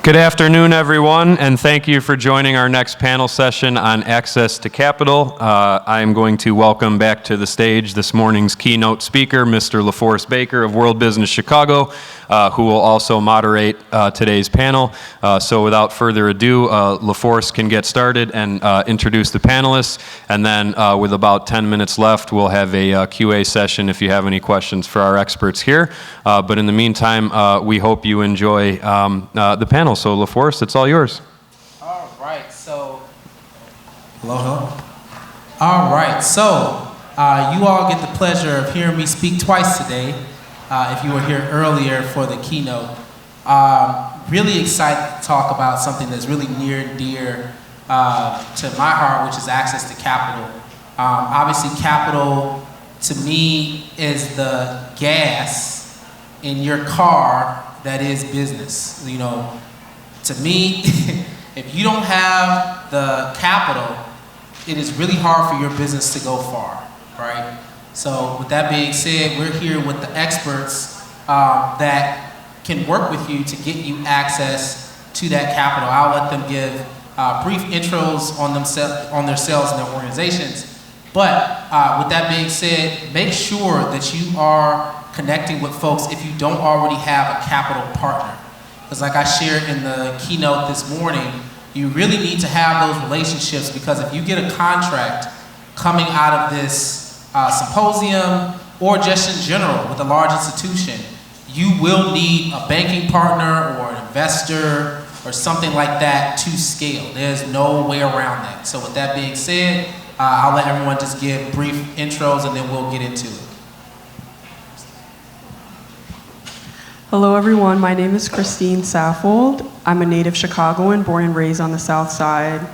Good afternoon, everyone, and thank you for joining our next panel session on access to capital. I am going to welcome back to the stage this morning's keynote speaker, Mr. LaForce Baker of World Business Chicago, who will also moderate today's panel. So without further ado, LaForce can get started and introduce the panelists, and then with about 10 minutes left, we'll have a QA session if you have any questions for our experts here. But in the meantime, we hope you enjoy the panel. So LaForce, it's all yours. All right, so, hello. All right, so you all get the pleasure of hearing me speak twice today. If you were here earlier for the keynote, really excited to talk about something that's really near and dear to my heart, which is access to capital. Obviously, capital to me is the gas in your car that is business. You know, to me, if you don't have the capital, it is really hard for your business to go far, right? So with that being said, we're here with the experts that can work with you to get you access to that capital. I'll let them give brief intros on themselves and their organizations. But with that being said, make sure that you are connecting with folks if you don't already have a capital partner. Because like I shared in the keynote this morning, you really need to have those relationships, because if you get a contract coming out of this symposium or just in general with a large institution, you will need a banking partner or an investor or something like that to scale. There's no way around that. So with that being said, I'll let everyone just give brief intros and then we'll get into it. Hello everyone, my name is Christine Saffold. I'm a native Chicagoan, born and raised on the South Side.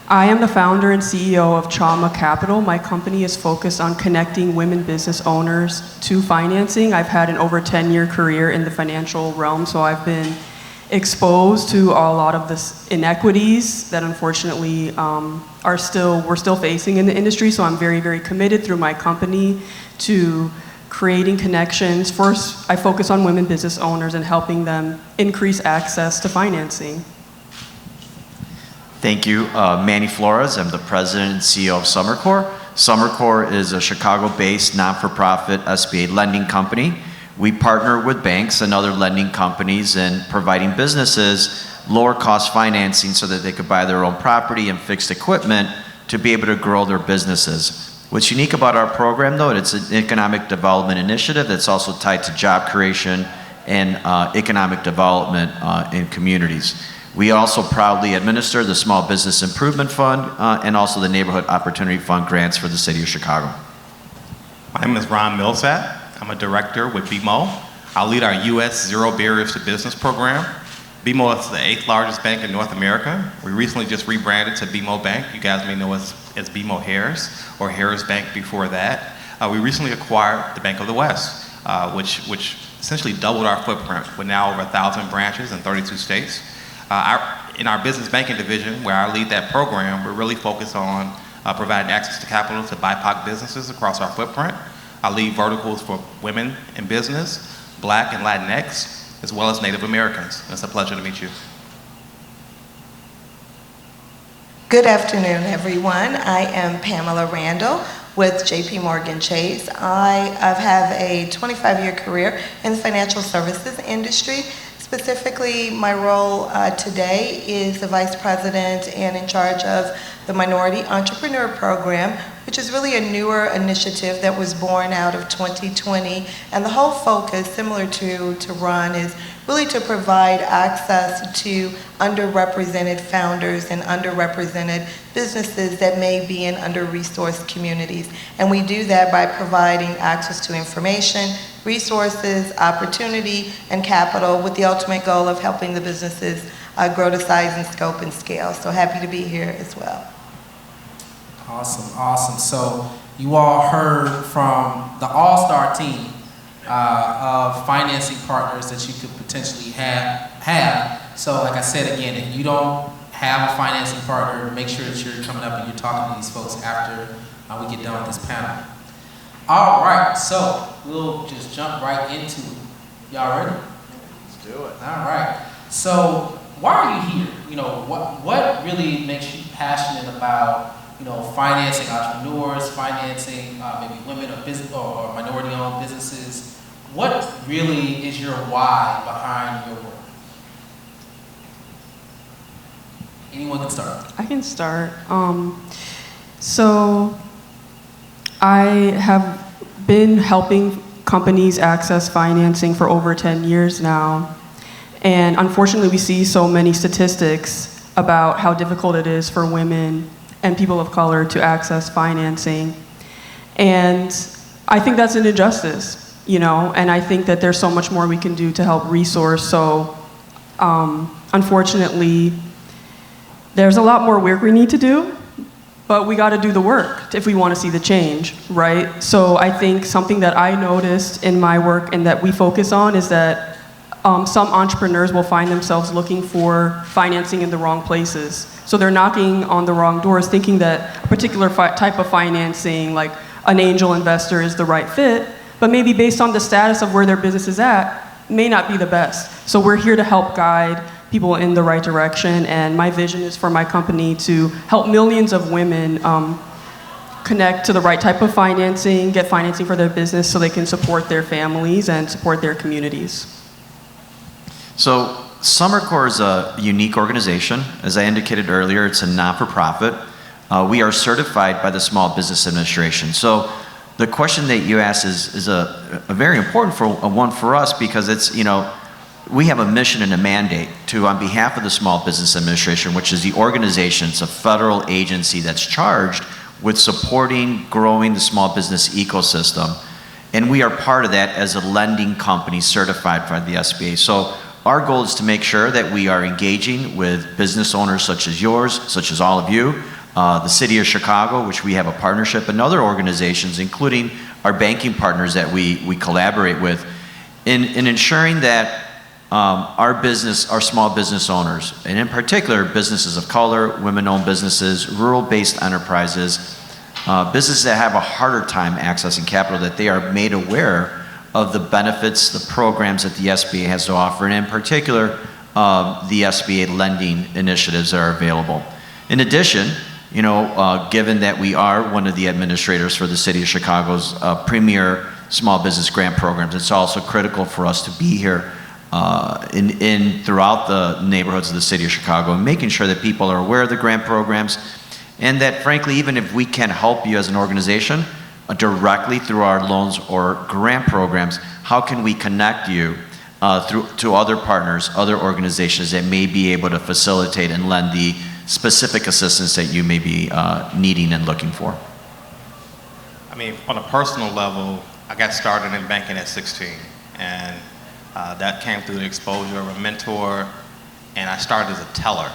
I am the founder and CEO of Chama Capital. My company is focused on connecting women business owners to financing. I've had an over 10-year career in the financial realm, so I've been exposed to a lot of the inequities that unfortunately we're still facing in the industry. So I'm very, very committed through my company to creating connections. First, I focus on women business owners and helping them increase access to financing. Thank you. Manny Flores. I'm the president and CEO of SomerCor. SomerCor is a Chicago-based non-for-profit SBA lending company. We partner with banks and other lending companies in providing businesses lower cost financing so that they could buy their own property and fixed equipment to be able to grow their businesses. What's unique about our program, though, it's an economic development initiative that's also tied to job creation and economic development in communities. We also proudly administer the Small Business Improvement Fund and also the Neighborhood Opportunity Fund grants for the city of Chicago. My name is Ron Milsap. I'm a director with BMO. I lead our U.S. Zero Barriers to Business program. BMO is the 8th largest bank in North America. We recently just rebranded to BMO Bank. You guys may know us as BMO Harris or Harris Bank before that. We recently acquired the Bank of the West, which essentially doubled our footprint. We're now over 1,000 branches in 32 states. In our business banking division, where I lead that program, we're really focused on providing access to capital to BIPOC businesses across our footprint. I lead verticals for women in business, Black and Latinx, as well as Native Americans. It's a pleasure to meet you. Good afternoon, everyone. I am Pamela Randle with JP Morgan Chase. I have a 25-year career in the financial services industry. Specifically, my role today is the Vice President and in charge of the Minority Entrepreneur Program, which is really a newer initiative that was born out of 2020. And the whole focus, similar to Ron, is really to provide access to underrepresented founders and underrepresented businesses that may be in under-resourced communities. And we do that by providing access to information, resources, opportunity, and capital with the ultimate goal of helping the businesses grow to size and scope and scale. So happy to be here as well. Awesome. So you all heard from the all-star team of financing partners that you could potentially have. So like I said again, if you don't have a financing partner, make sure that you're coming up and you're talking to these folks after we get done with this panel. All right, so we'll just jump right into it. Y'all ready? Let's do it. All right. So why are you here? You know, what really makes you passionate about, you know, financing entrepreneurs, financing maybe women or business or minority-owned businesses? What really is your why behind your work? Anyone can start. I can start. So I have been helping companies access financing for over 10 years now. And unfortunately, we see so many statistics about how difficult it is for women and people of color to access financing. And I think that's an injustice, you know, and I think that there's so much more we can do to help resource. So unfortunately, there's a lot more work we need to do, but we got to do the work if we want to see the change, right? So I think something that I noticed in my work and that we focus on is that some entrepreneurs will find themselves looking for financing in the wrong places. So they're knocking on the wrong doors thinking that a particular type of financing, like an angel investor, is the right fit, but maybe based on the status of where their business is at, may not be the best. So we're here to help guide people in the right direction, and my vision is for my company to help millions of women connect to the right type of financing, get financing for their business so they can support their families and support their communities. So SomerCor is a unique organization. As I indicated earlier, it's a not-for-profit. We are certified by the Small Business Administration. So the question that you asked is a very important one for us, because it's, you know, we have a mission and a mandate to, on behalf of the Small Business Administration, which is the organization, it's a federal agency that's charged with supporting, growing the small business ecosystem. And we are part of that as a lending company certified by the SBA. So our goal is to make sure that we are engaging with business owners such as yours, such as all of you, the City of Chicago, which we have a partnership, and other organizations, including our banking partners that we collaborate with, in ensuring that our small business owners, and in particular businesses of color, women-owned businesses, rural-based enterprises, businesses that have a harder time accessing capital, that they are made aware of the benefits, the programs that the SBA has to offer, and in particular, the SBA lending initiatives that are available. In addition, you know, given that we are one of the administrators for the City of Chicago's premier small business grant programs, it's also critical for us to be here throughout the neighborhoods of the City of Chicago, and making sure that people are aware of the grant programs, and that frankly, even if we can help you as an organization directly through our loans or grant programs, how can we connect you to other partners, other organizations that may be able to facilitate and lend the specific assistance that you may be needing and looking for? I mean, on a personal level, I got started in banking at 16, and that came through the exposure of a mentor, and I started as a teller.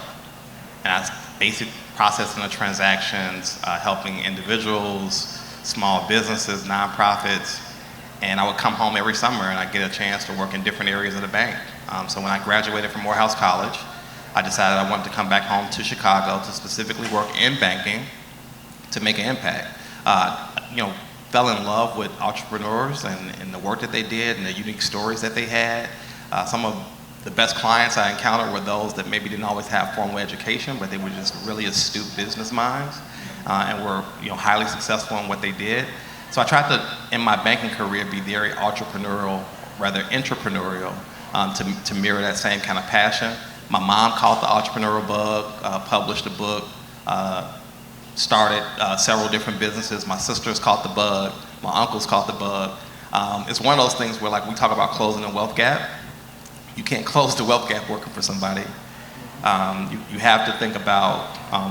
And I was basic processing of transactions, helping individuals, small businesses, nonprofits, and I would come home every summer and I'd get a chance to work in different areas of the bank. So when I graduated from Morehouse College, I decided I wanted to come back home to Chicago to specifically work in banking to make an impact. You know, fell in love with entrepreneurs and the work that they did and the unique stories that they had. Some of the best clients I encountered were those that maybe didn't always have formal education, but they were just really astute business minds and were, you know, highly successful in what they did. So I tried to, in my banking career, be very entrepreneurial, rather entrepreneurial, to mirror that same kind of passion. My mom caught the entrepreneurial bug, published a book, started several different businesses. My sisters caught the bug. My uncles caught the bug. It's one of those things where, like, we talk about closing the wealth gap. You can't close the wealth gap working for somebody. You have to think about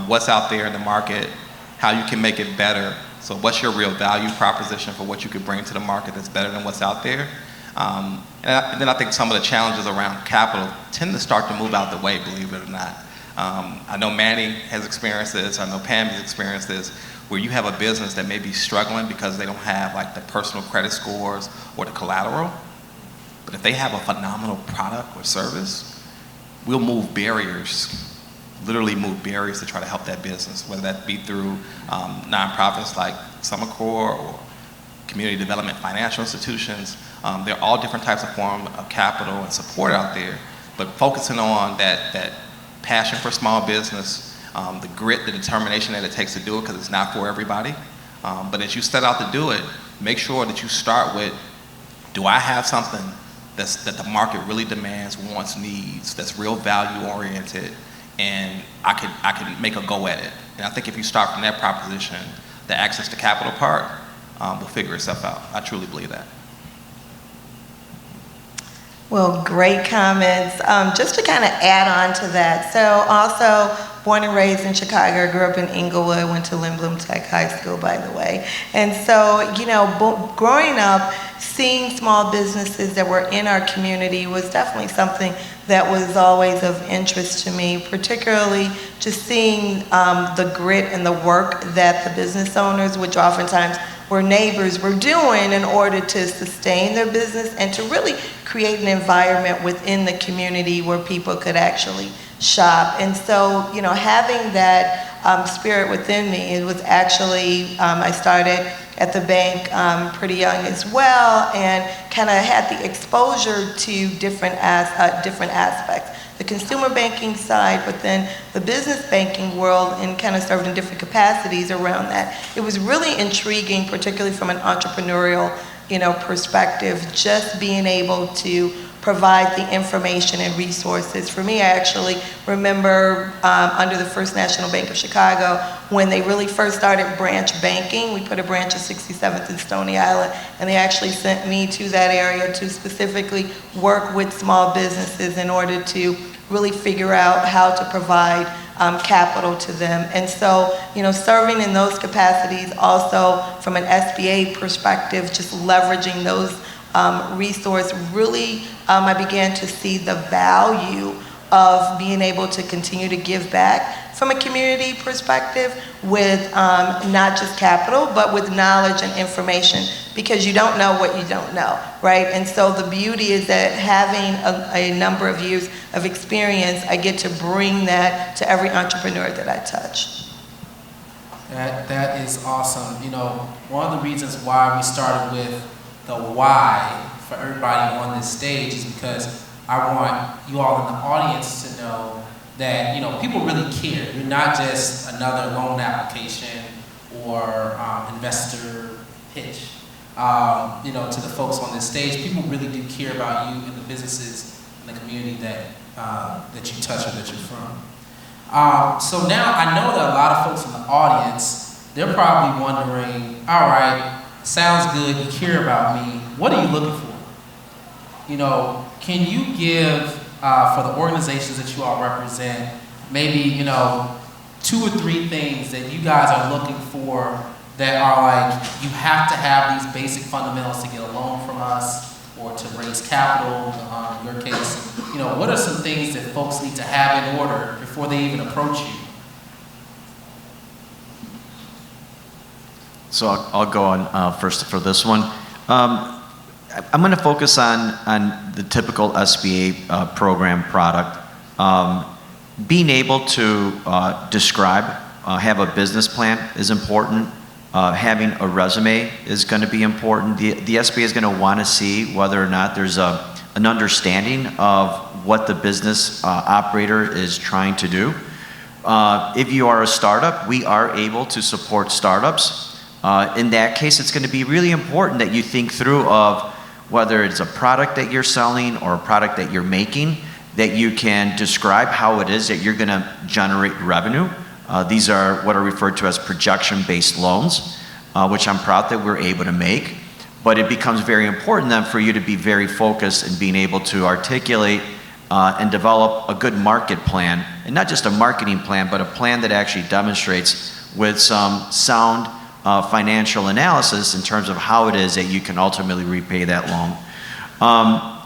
what's out there in the market, how you can make it better. So what's your real value proposition for what you could bring to the market that's better than what's out there? And then I think some of the challenges around capital tend to start to move out the way, believe it or not. I know Manny has experienced this, I know Pam has experienced this, where you have a business that may be struggling because they don't have like the personal credit scores or the collateral, but if they have a phenomenal product or service, we'll move barriers, literally move barriers to try to help that business, whether that be through nonprofits like SomerCor or community development financial institutions. There are all different types of forms of capital and support out there, but focusing on that passion for small business, the grit, the determination that it takes to do it, because it's not for everybody. But as you set out to do it, make sure that you start with, do I have something that the market really demands, wants, needs, that's real value oriented, and I could make a go at it. And I think if you start from that proposition, the access to capital part will figure itself out. I truly believe that. Well, great comments. Just to kind of add on to that, so also born and raised in Chicago, grew up in Inglewood, went to Lindblom Tech High School, by the way. And so, you know, growing up, seeing small businesses that were in our community was definitely something that was always of interest to me, particularly just seeing the grit and the work that the business owners, which oftentimes were neighbors, were doing in order to sustain their business and to really create an environment within the community where people could actually shop. And so, you know, having that spirit within me, it was actually, I started at the bank pretty young as well, and kind of had the exposure to different aspects. The consumer banking side, but then the business banking world, and kind of served in different capacities around that. It was really intriguing, particularly from an entrepreneurial, you know, perspective, just being able to provide the information and resources. For me, I actually remember under the First National Bank of Chicago, when they really first started branch banking, we put a branch at 67th and Stony Island, and they actually sent me to that area to specifically work with small businesses in order to really figure out how to provide capital to them. And so, you know, serving in those capacities, also from an SBA perspective, just leveraging those resource, really I began to see the value of being able to continue to give back from a community perspective with not just capital, but with knowledge and information, because you don't know what you don't know, right? And so the beauty is that having a number of years of experience, I get to bring that to every entrepreneur that I touch. That is awesome. You know, one of the reasons why we started with the why for everybody on this stage is because I want you all in the audience to know that, you know, people really care. You're not just another loan application or investor pitch. You know, to the folks on this stage, people really do care about you and the businesses and the community that you touch or that you're from. So now I know that a lot of folks in the audience, they're probably wondering, all right, sounds good, you care about me, what are you looking for? You know, can you give, for the organizations that you all represent, maybe, you know, 2 or 3 things that you guys are looking for that are like, you have to have these basic fundamentals to get a loan from us or to raise capital, in your case. You know, what are some things that folks need to have in order before they even approach you? So I'll go on first for this one. I'm going to focus on the typical SBA program product. Being able to describe, have a business plan is important. Having a resume is going to be important. The SBA is going to want to see whether or not there's an understanding of what the business operator is trying to do. If you are a startup, we are able to support startups. In that case, it's going to be really important that you think through of whether it's a product that you're selling or a product that you're making, that you can describe how it is that you're going to generate revenue. These are what are referred to as projection-based loans, which I'm proud that we're able to make. But it becomes very important then for you to be very focused in being able to articulate and develop a good market plan, and not just a marketing plan, but a plan that actually demonstrates with some sound financial analysis in terms of how it is that you can ultimately repay that loan.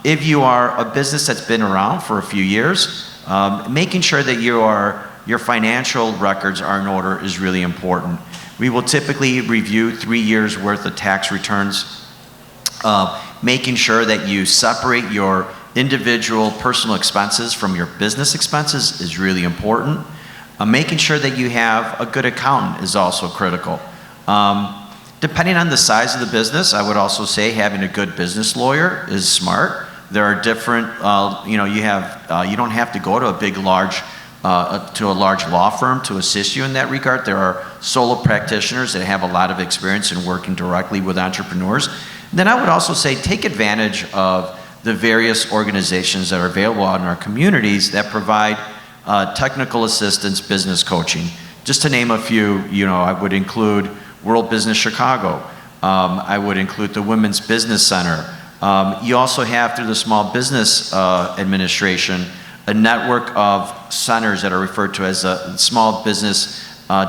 If you are a business that's been around for a few years, making sure that your financial records are in order is really important. We will typically review 3 years worth of tax returns. Making sure that you separate your individual personal expenses from your business expenses is really important. Making sure that you have a good accountant is also critical. Depending on the size of the business, I would also say having a good business lawyer is smart. There are different, you don't have to go to a big, large to a large law firm to assist you in that regard. There are solo practitioners that have a lot of experience in working directly with entrepreneurs. Then I would also say take advantage of the various organizations that are available out in our communities that provide technical assistance, business coaching. Just to name a few, I would include World Business Chicago. I would include the Women's Business Center. You also have, through the Small Business Administration, a network of centers that are referred to as small business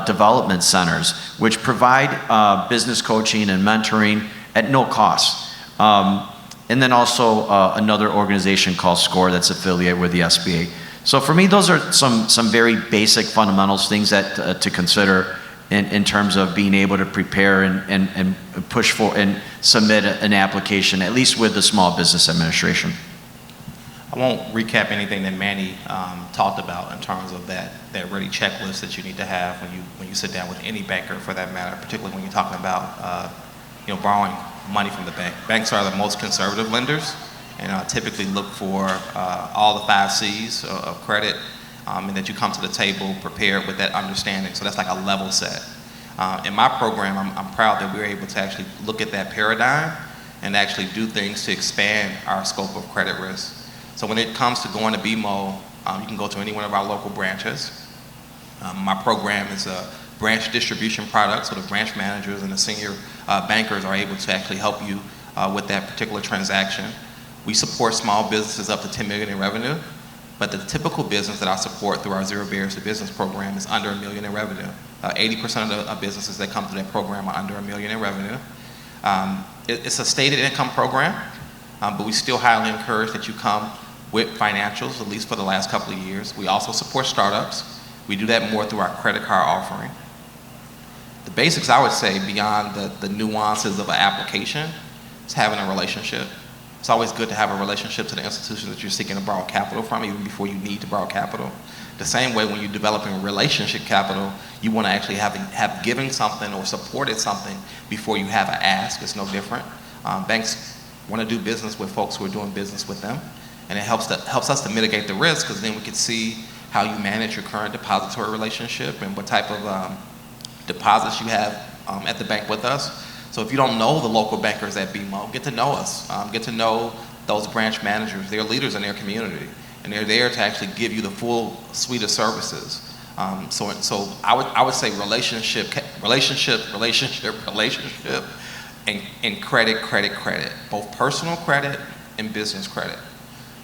development centers, which provide business coaching and mentoring at no cost. And then also another organization called SCORE that's affiliated with the SBA. So for me, those are some very basic fundamentals, things that to consider in terms of being able to prepare and push for and submit an application, at least with the Small Business Administration. I won't recap anything that Manny talked about in terms of that ready checklist that you need to have when you sit down with any banker, for that matter, particularly when you're talking about borrowing money from the bank. Banks are the most conservative lenders, and typically look for all the 5 C's of credit, and that you come to the table prepared with that understanding. So that's like a level set. In my program, I'm proud that we're able to actually look at that paradigm and actually do things to expand our scope of credit risk. So when it comes to going to BMO, you can go to any one of our local branches. My program is a branch distribution product, so the branch managers and the senior bankers are able to actually help you with that particular transaction. We support small businesses up to $10 million in revenue, but the typical business that I support through our Zero Barriers to Business program is under $1 million in revenue. 80% of the businesses that come through that program are under $1 million in revenue. It's a stated income program, but we still highly encourage that you come with financials, at least for the last couple of years. We also support startups. We do that more through our credit card offering. The basics, I would say, beyond the nuances of an application, is having a relationship. It's always good to have a relationship to the institution that you're seeking to borrow capital from, even before you need to borrow capital. The same way when you're developing relationship capital, you want to actually have given something or supported something before you have an ask. It's no different. Banks want to do business with folks who are doing business with them, and it helps us to mitigate the risk, because then we can see how you manage your current depository relationship and what type of deposits you have at the bank with us. So if you don't know the local bankers at BMO, get to know us. Get to know those branch managers. They're leaders in their community, and they're there to actually give you the full suite of services. So I would say relationship, and credit, both personal credit and business credit.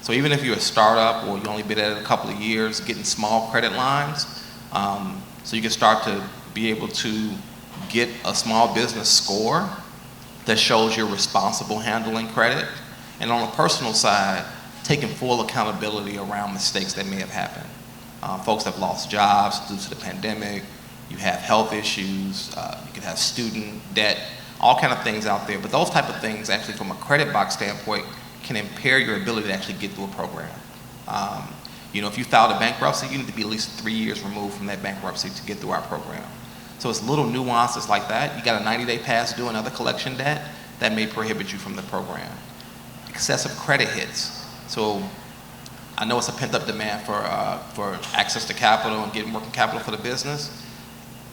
So even if you're a startup or you only been at it a couple of years, getting small credit lines, so you can start to be able to get a small business score that shows you're responsible handling credit. And on the personal side, taking full accountability around mistakes that may have happened. Folks have lost jobs due to the pandemic. You have health issues. You could have student debt, all kind of things out there. But those type of things, actually, from a credit box standpoint, can impair your ability to actually get through a program. If you filed a bankruptcy, you need to be at least 3 years removed from that bankruptcy to get through our program. So it's little nuances like that. You got a 90-day past due another collection debt that may prohibit you from the program. Excessive credit hits. So I know it's a pent-up demand for access to capital and getting working capital for the business.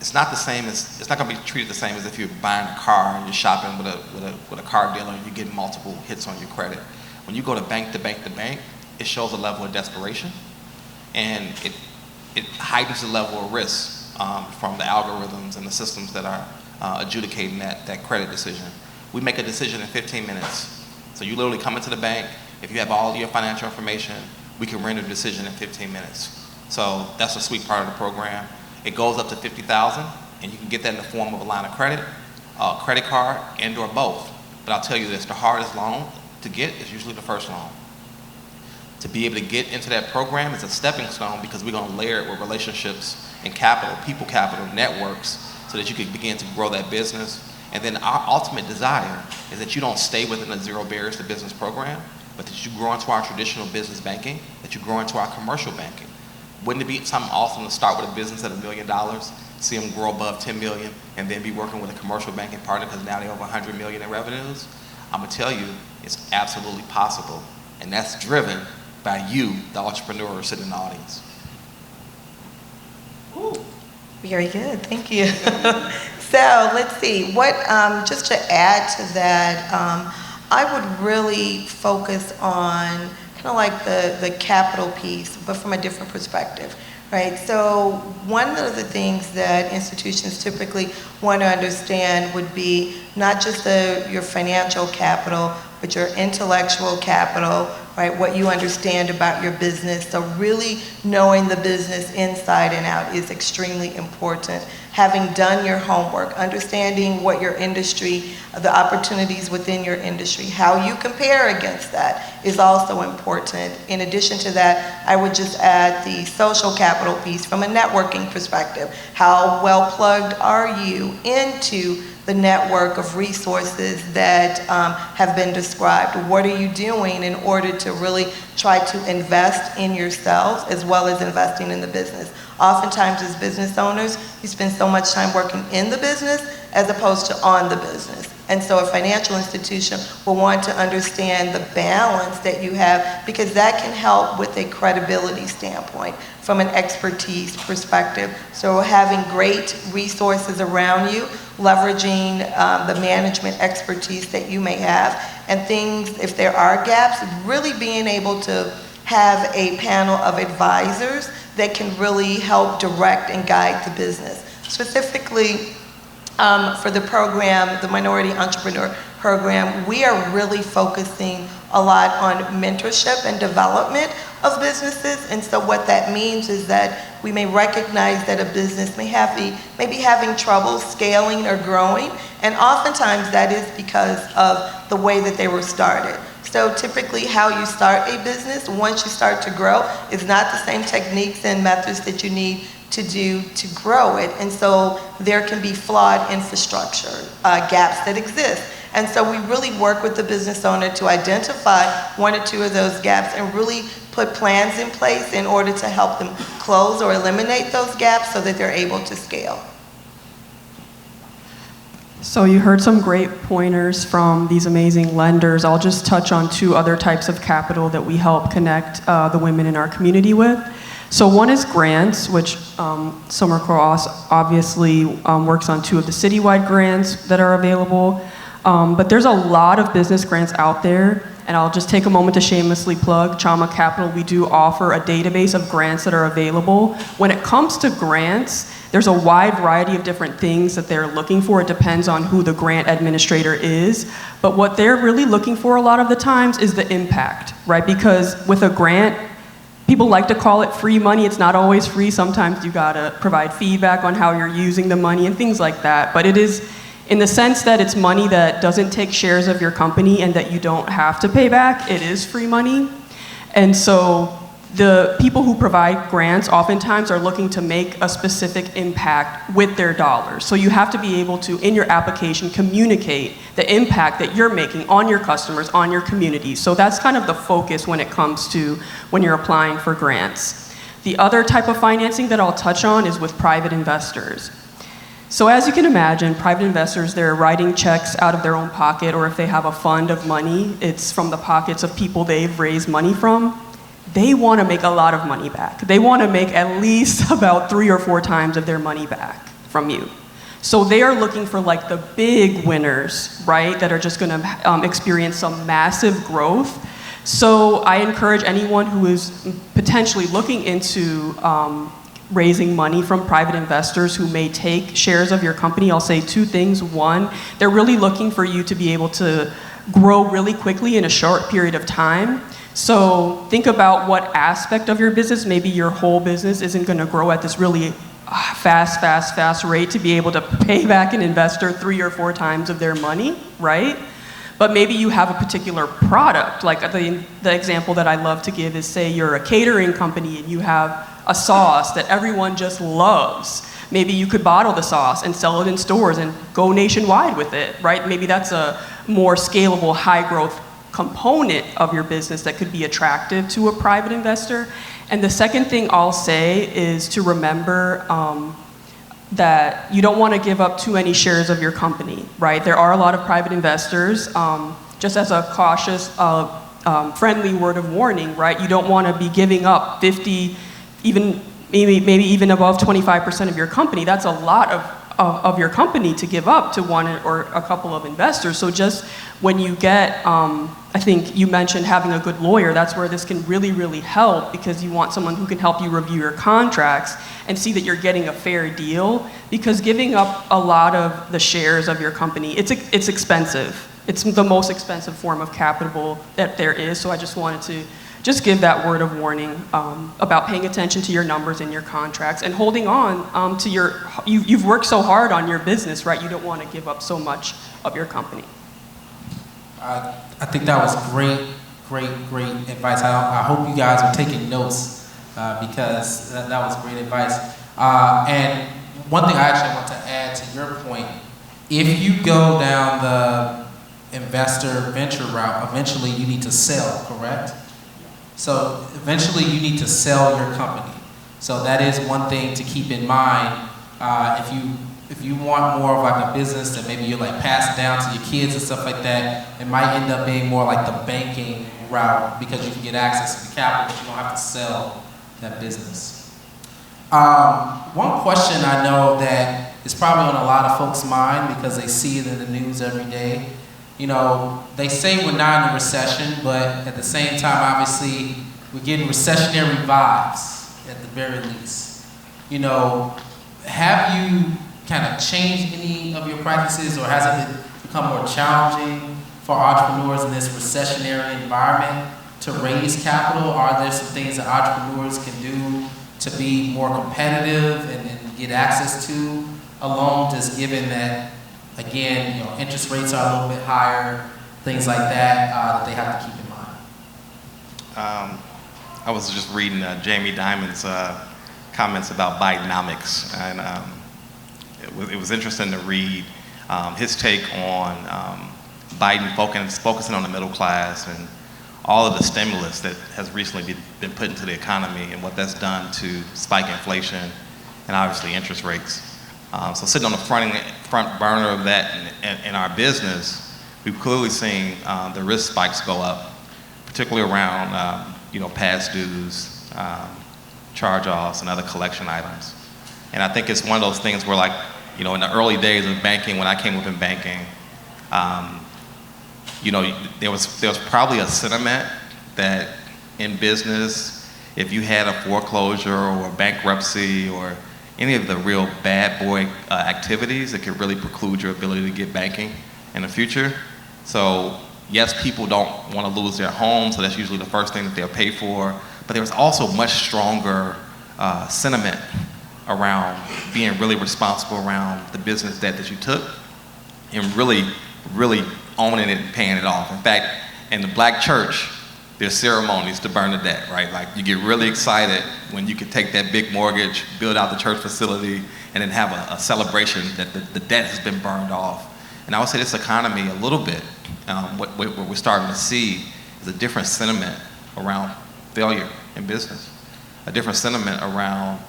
It's not going to be treated the same as if you're buying a car and you're shopping with a car dealer and you're getting multiple hits on your credit. When you go to bank to bank to bank, it shows a level of desperation, and it heightens the level of risk from the algorithms and the systems that are adjudicating that credit decision. We make a decision in 15 minutes. So you literally come into the bank. If you have all of your financial information, we can render a decision in 15 minutes. So that's a sweet part of the program. It goes up to $50,000, and you can get that in the form of a line of credit, a credit card, and/or both. But I'll tell you this, the hardest loan to get is usually the first loan. To be able to get into that program is a stepping stone, because we're going to layer it with relationships and capital, people capital, networks, so that you can begin to grow that business. And then our ultimate desire is that you don't stay within the Zero Barriers to Business program, but that you grow into our traditional business banking, that you grow into our commercial banking. Wouldn't it be something awesome to start with a business at $1 million, see them grow above 10 million, and then be working with a commercial banking partner because now they're over 100 million in revenues? I'm gonna tell you, it's absolutely possible. And that's driven by you, the entrepreneur sitting in the audience. Very good, thank you. So let's see, just to add to that, I would really focus on kind of like the capital piece, but from a different perspective, right? So one of the things that institutions typically want to understand would be not just your financial capital, but your intellectual capital, right? What you understand about your business. So really knowing the business inside and out is extremely important. Having done your homework, understanding what your industry, the opportunities within your industry, how you compare against that is also important. In addition to that, I would just add the social capital piece from a networking perspective. How well plugged are you into the network of resources that have been described? What are you doing in order to really try to invest in yourselves as well as investing in the business? Oftentimes as business owners, you spend so much time working in the business as opposed to on the business. And so a financial institution will want to understand the balance that you have, because that can help with a credibility standpoint from an expertise perspective. So having great resources around you, leveraging the management expertise that you may have, and things, if there are gaps, really being able to have a panel of advisors that can really help direct and guide the business. Specifically, for the program, the Minority Entrepreneur Program, we are really focusing a lot on mentorship and development of businesses. And so what that means is that we may recognize that a business may be having trouble scaling or growing, and oftentimes that is because of the way that they were started. So typically how you start a business, once you start to grow, is not the same techniques and methods that you need to do to grow it. And so there can be flawed infrastructure, gaps that exist. And so we really work with the business owner to identify one or two of those gaps and really put plans in place in order to help them close or eliminate those gaps so that they're able to scale. So you heard some great pointers from these amazing lenders. I'll just touch on two other types of capital that we help connect the women in our community with. So one is grants, which SomerCor obviously works on two of the citywide grants that are available. But there's a lot of business grants out there, and I'll just take a moment to shamelessly plug Chama Capital. We do offer a database of grants that are available. When it comes to grants, there's a wide variety of different things that they're looking for. It depends on who the grant administrator is. But what they're really looking for a lot of the times is the impact, right? Because with a grant, people like to call it free money. It's not always free. Sometimes you gotta provide feedback on how you're using the money and things like that. But it is in the sense that it's money that doesn't take shares of your company and that you don't have to pay back. It is free money. And so the people who provide grants oftentimes are looking to make a specific impact with their dollars. So you have to be able to, in your application, communicate the impact that you're making on your customers, on your community. So that's kind of the focus when it comes to when you're applying for grants. The other type of financing that I'll touch on is with private investors. So as you can imagine, private investors, they're writing checks out of their own pocket, or if they have a fund of money, it's from the pockets of people they've raised money from. They want to make a lot of money back. They want to make at least about 3 or 4 times of their money back from you. So they are looking for like the big winners, right, that are just going to experience some massive growth. So I encourage anyone who is potentially looking into raising money from private investors who may take shares of your company. I'll say 2 things. One, they're really looking for you to be able to grow really quickly in a short period of time. So think about what aspect of your business, maybe your whole business isn't going to grow at this really fast rate to be able to pay back an investor 3 or 4 times of their money, right? But maybe you have a particular product, like the example that I love to give is, say you're a catering company and you have a sauce that everyone just loves. Maybe you could bottle the sauce and sell it in stores and go nationwide with it, right? Maybe that's a more scalable, high growth component of your business that could be attractive to a private investor. And the second thing I'll say is to remember that you don't want to give up too many shares of your company, right? There are a lot of private investors, just as a cautious, friendly word of warning, right? You don't want to be giving up 50, even maybe even above 25% of your company. That's a lot of your company to give up to one or a couple of investors. So just when you get, I think you mentioned having a good lawyer, that's where this can really, really help, because you want someone who can help you review your contracts and see that you're getting a fair deal, because giving up a lot of the shares of your company, it's expensive. It's the most expensive form of capital that there is. So I just wanted to just give that word of warning about paying attention to your numbers and your contracts and holding on to you've worked so hard on your business, right? You don't want to give up so much of your company. I think that was great advice. I hope you guys are taking notes because that was great advice. And one thing I actually want to add to your point, if you go down the investor venture route, eventually you need to sell, correct? So eventually you need to sell your company. So that is one thing to keep in mind. If you want more of like a business that maybe you're like passing down to your kids and stuff like that, it might end up being more like the banking route, because you can get access to the capital, but you don't have to sell that business. One question I know that is probably on a lot of folks' mind, because they see it in the news every day. You know, they say we're not in a recession, but at the same time, obviously, we're getting recessionary vibes at the very least. You know, have you kind of changed any of your practices, or has it become more challenging for entrepreneurs in this recessionary environment to raise capital? Are there some things that entrepreneurs can do to be more competitive and get access to a loan, just given that, again, you know, interest rates are a little bit higher, things like that, that they have to keep in mind? I was just reading Jamie Dimon's comments about Bidenomics, and it was interesting to read his take on Biden focusing on the middle class and all of the stimulus that has recently been put into the economy and what that's done to spike inflation and obviously interest rates. So sitting on the front burner of that in our business, we've clearly seen the risk spikes go up, particularly around past dues, charge-offs, and other collection items. And I think it's one of those things where, like, in the early days of banking, when I came up in banking, there was probably a sentiment that in business, if you had a foreclosure or a bankruptcy or any of the real bad boy activities, it could really preclude your ability to get banking in the future. So yes, people don't want to lose their home, so that's usually the first thing that they'll pay for. But there was also much stronger sentiment around being really responsible around the business debt that you took and really owning it and paying it off. In fact, in the black church, there's ceremonies to burn the debt, right? Like, you get really excited when you can take that big mortgage, build out the church facility, and then have a celebration that the debt has been burned off. And I would say this economy a little bit, what we're starting to see is a different sentiment around failure in business, a different sentiment around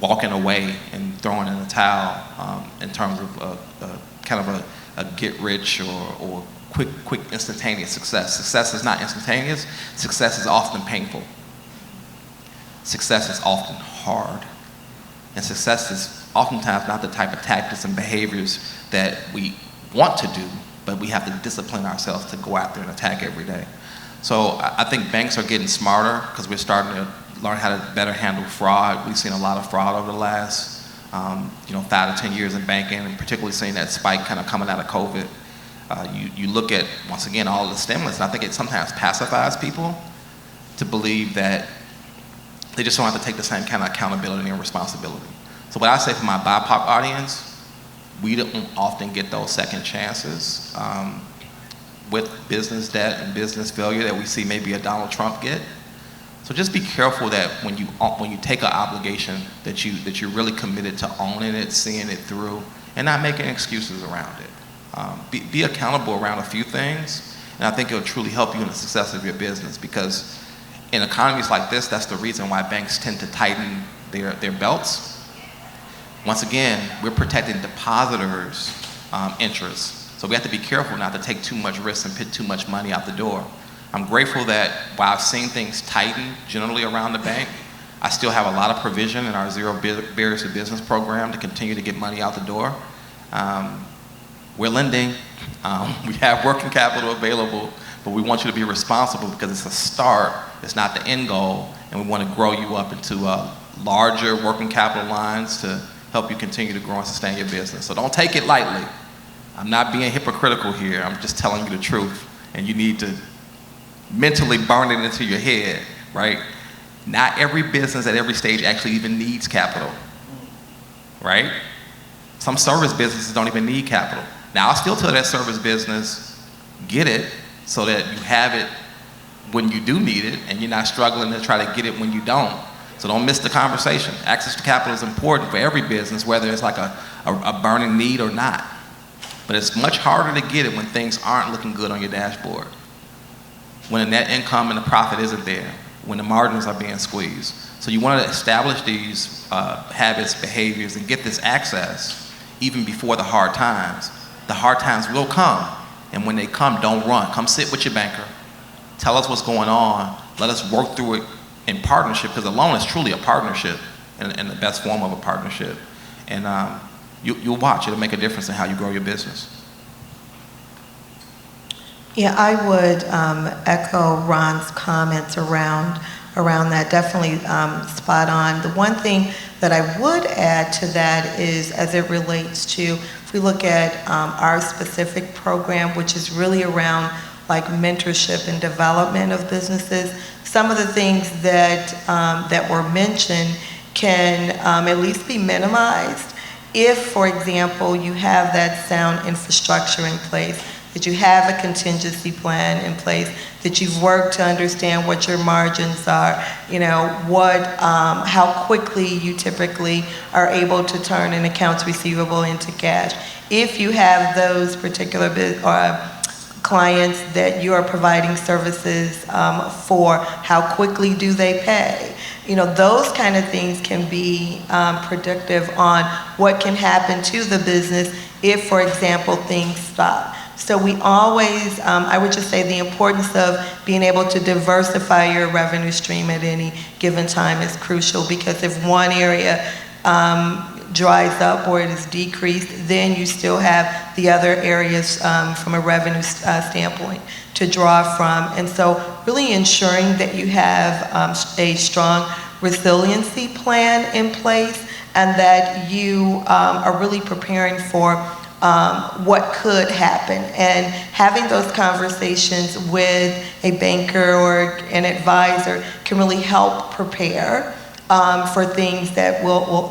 walking away and throwing in the towel in terms of kind of a get rich or quick instantaneous success. Success is not instantaneous. Success is often painful. Success is often hard. And success is oftentimes not the type of tactics and behaviors that we want to do, but we have to discipline ourselves to go out there and attack every day. So I think banks are getting smarter because we're starting to learn how to better handle fraud. We've seen a lot of fraud over the last 5 to 10 years in banking, and particularly seeing that spike kind of coming out of COVID. You look at, once again, all of the stimulus, and I think it sometimes pacifies people to believe that they just don't have to take the same kind of accountability and responsibility. So what I say for my BIPOC audience, we don't often get those second chances with business debt and business failure that we see maybe a Donald Trump get. So just be careful that when you take an obligation that you're really committed to owning it, seeing it through, and not making excuses around it. Be accountable around a few things, and I think it'll truly help you in the success of your business, because in economies like this, that's the reason why banks tend to tighten their belts. Once again, we're protecting depositors' interests, so we have to be careful not to take too much risk and put too much money out the door. I'm grateful that while I've seen things tighten generally around the bank, I still have a lot of provision in our zero barriers to business program to continue to get money out the door. We're lending. We have working capital available, but we want you to be responsible because it's a start. It's not the end goal, and we want to grow you up into larger working capital lines to help you continue to grow and sustain your business. So don't take it lightly. I'm not being hypocritical here. I'm just telling you the truth, and you need to mentally burn it into your head, right? Not every business at every stage actually even needs capital, right? Some service businesses don't even need capital. Now, I'll still tell that service business, get it so that you have it when you do need it and you're not struggling to try to get it when you don't. So don't miss the conversation. Access to capital is important for every business, whether it's like a burning need or not. But it's much harder to get it when things aren't looking good on your dashboard. When the net income and the profit isn't there, when the margins are being squeezed. So you want to establish these habits, behaviors, and get this access even before the hard times. The hard times will come, and when they come, don't run. Come sit with your banker. Tell us what's going on. Let us work through it in partnership, because a loan is truly a partnership, and the best form of a partnership. And you'll watch. It'll make a difference in how you grow your business. Yeah, I would echo Ron's comments around that. Definitely spot on. The one thing that I would add to that is, as it relates to, if we look at our specific program, which is really around like mentorship and development of businesses, some of the things that were mentioned can at least be minimized if, for example, you have that sound infrastructure in place, that you have a contingency plan in place, that you've worked to understand what your margins are, you know, how quickly you typically are able to turn an accounts receivable into cash. If you have those particular clients that you are providing services for, how quickly do they pay? You know, those kind of things can be predictive on what can happen to the business if, for example, things stop. So we always, I would just say the importance of being able to diversify your revenue stream at any given time is crucial, because if one area dries up or it is decreased, then you still have the other areas from a revenue standpoint to draw from. And so really ensuring that you have a strong resiliency plan in place, and that you are really preparing for what could happen, and having those conversations with a banker or an advisor can really help prepare for things that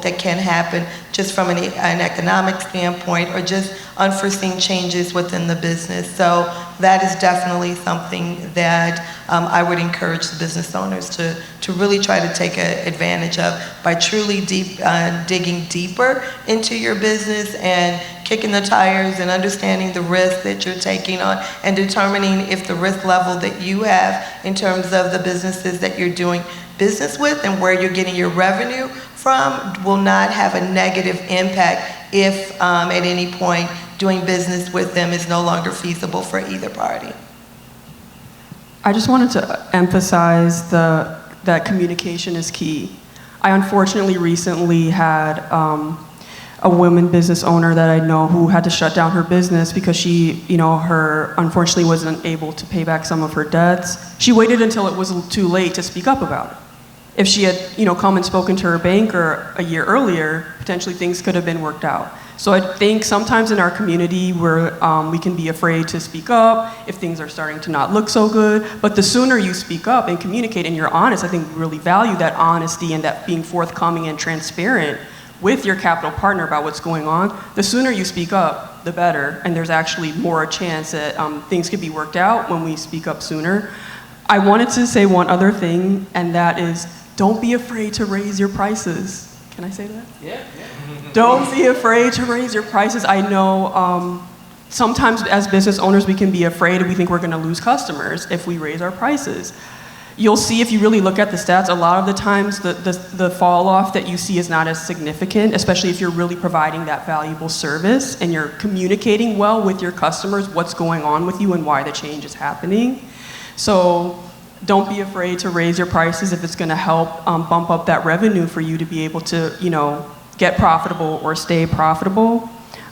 that can happen just from an economic standpoint, or just unforeseen changes within the business. So that is definitely something that I would encourage the business owners to really try to take advantage of, by truly digging deeper into your business and kicking the tires and understanding the risk that you're taking on, and determining if the risk level that you have in terms of the businesses that you're doing business with and where you're getting your revenue from will not have a negative impact if at any point doing business with them is no longer feasible for either party. I just wanted to emphasize that communication is key. I unfortunately recently had a woman business owner that I know who had to shut down her business because she, unfortunately wasn't able to pay back some of her debts. She waited until it was too late to speak up about it. If she had, come and spoken to her banker a year earlier, potentially things could have been worked out. So I think sometimes in our community where we can be afraid to speak up if things are starting to not look so good, but the sooner you speak up and communicate and you're honest, I think we really value that honesty and that being forthcoming and transparent with your capital partner about what's going on. The sooner you speak up, the better, and there's actually more a chance that things could be worked out when we speak up sooner. I wanted to say one other thing, and that is, don't be afraid to raise your prices. Can I say that? Yeah. Don't be afraid to raise your prices. I know sometimes as business owners we can be afraid and we think we're going to lose customers if we raise our prices. You'll see if you really look at the stats, a lot of the times the fall off that you see is not as significant, especially if you're really providing that valuable service and you're communicating well with your customers what's going on with you and why the change is happening. So don't be afraid to raise your prices if it's going to help bump up that revenue for you to be able to, get profitable or stay profitable.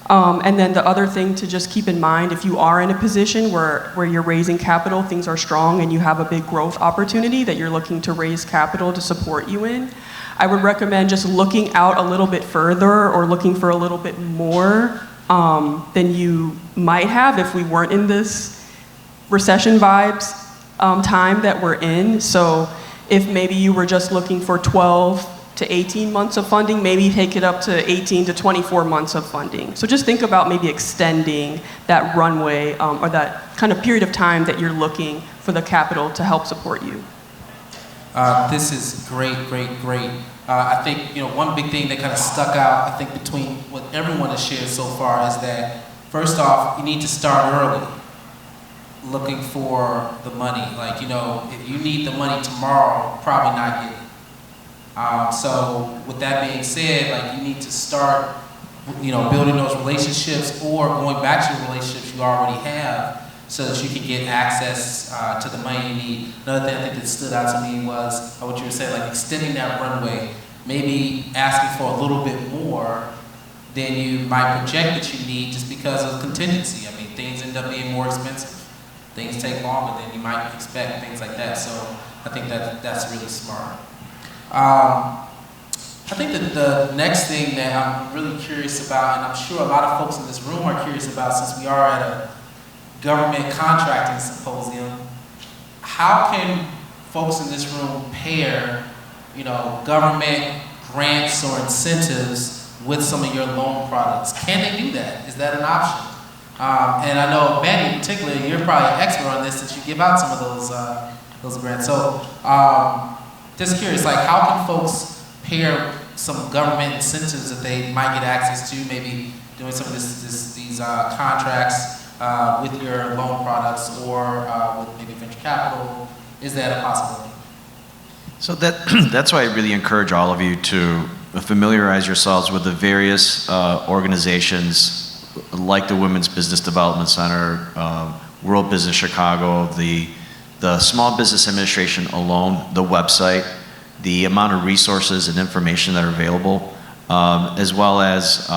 And then the other thing to just keep in mind, if you are in a position where you're raising capital, things are strong, and you have a big growth opportunity that you're looking to raise capital to support you in, I would recommend just looking out a little bit further or looking for a little bit more than you might have if we weren't in this recession vibes time that we're in. So if maybe you were just looking for 12 to 18 months of funding, maybe take it up to 18 to 24 months of funding. So just think about maybe extending that runway or that kind of period of time that you're looking for the capital to help support you. This is great. I think, one big thing that kind of stuck out, I think, between what everyone has shared so far is that, first off, you need to start early looking for the money. Like, if you need the money tomorrow, probably not get it. So with that being said, like, you need to start, building those relationships or going back to the relationships you already have so that you can get access to the money you need. Another thing I think that stood out to me was what you were saying, like extending that runway, maybe asking for a little bit more than you might project that you need just because of contingency. I mean, things end up being more expensive. Things take longer than you might expect, things like that. So I think that's really smart. I think that the next thing that I'm really curious about, and I'm sure a lot of folks in this room are curious about since we are at a government contracting symposium, how can folks in this room pair, government grants or incentives with some of your loan products? Can they do that? Is that an option? And I know, Manny in particular, you're probably an expert on this since you give out some of those grants. So just curious, like, how can folks pair some government incentives that they might get access to, maybe doing some of these contracts with your loan products or with maybe venture capital? Is that a possibility? So that's why I really encourage all of you to familiarize yourselves with the various organizations like the Women's Business Development Center, World Business Chicago, the Small Business Administration alone, the website, the amount of resources and information that are available, as well as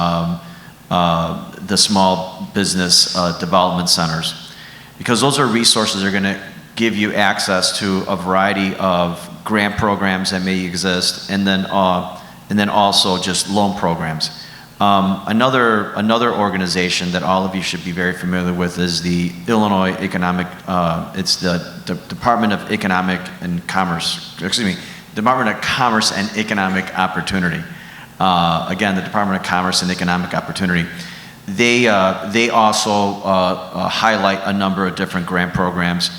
the small business development centers. Because those are resources that are going to give you access to a variety of grant programs that may exist, and then also just loan programs. Another organization that all of you should be very familiar with is the Illinois Economic, it's the Department of Economic and Commerce, Department of Commerce and Economic Opportunity. Again, the Department of Commerce and Economic Opportunity. They also highlight a number of different grant programs.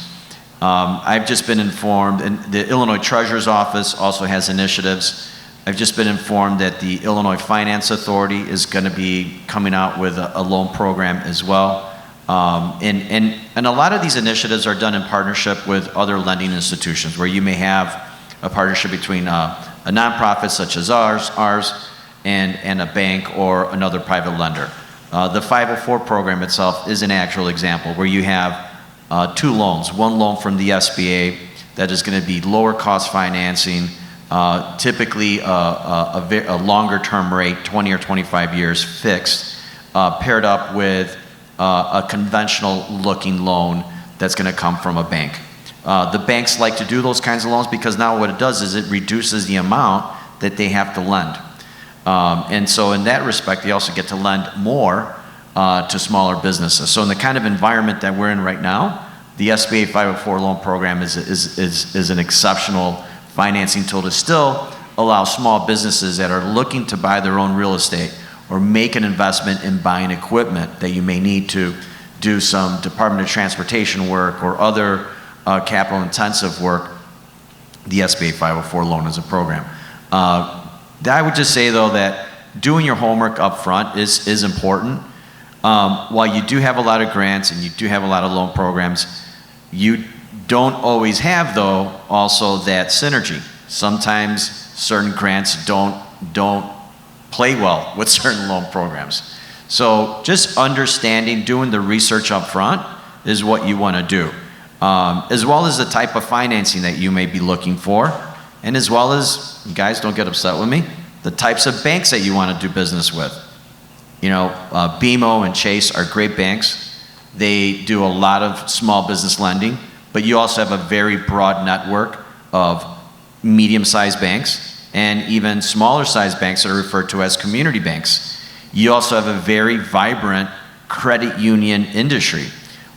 I've just been informed, and the Illinois Treasurer's Office also has initiatives. I've just been informed that the Illinois Finance Authority is going to be coming out with a loan program as well. And a lot of these initiatives are done in partnership with other lending institutions, where you may have a partnership between a nonprofit such as ours and a bank or another private lender. The 504 program itself is an actual example where you have two loans. One loan from the SBA that is going to be lower cost financing, typically a longer term rate, 20 or 25 years fixed, paired up with a conventional looking loan that's going to come from a bank. The banks like to do those kinds of loans because now what it does is it reduces the amount that they have to lend. And so in that respect, they also get to lend more to smaller businesses. So in the kind of environment that we're in right now, the SBA 504 loan program is an exceptional financing tool to still allow small businesses that are looking to buy their own real estate or make an investment in buying equipment that you may need to do some Department of Transportation work or other capital intensive work. The SBA 504 loan is a program. I would just say though that doing your homework up front is important. While you do have a lot of grants and you do have a lot of loan programs, you don't always have though also that synergy. Sometimes certain grants don't play well with certain loan programs. So just understanding, doing the research up front is what you want to do. as well as the type of financing that you may be looking for, and as well as, you guys don't get upset with me, the types of banks that you want to do business with. You know, BMO and Chase are great banks. They do a lot of small business lending, but you also have a very broad network of medium-sized banks and even smaller-sized banks that are referred to as community banks. You also have a very vibrant credit union industry.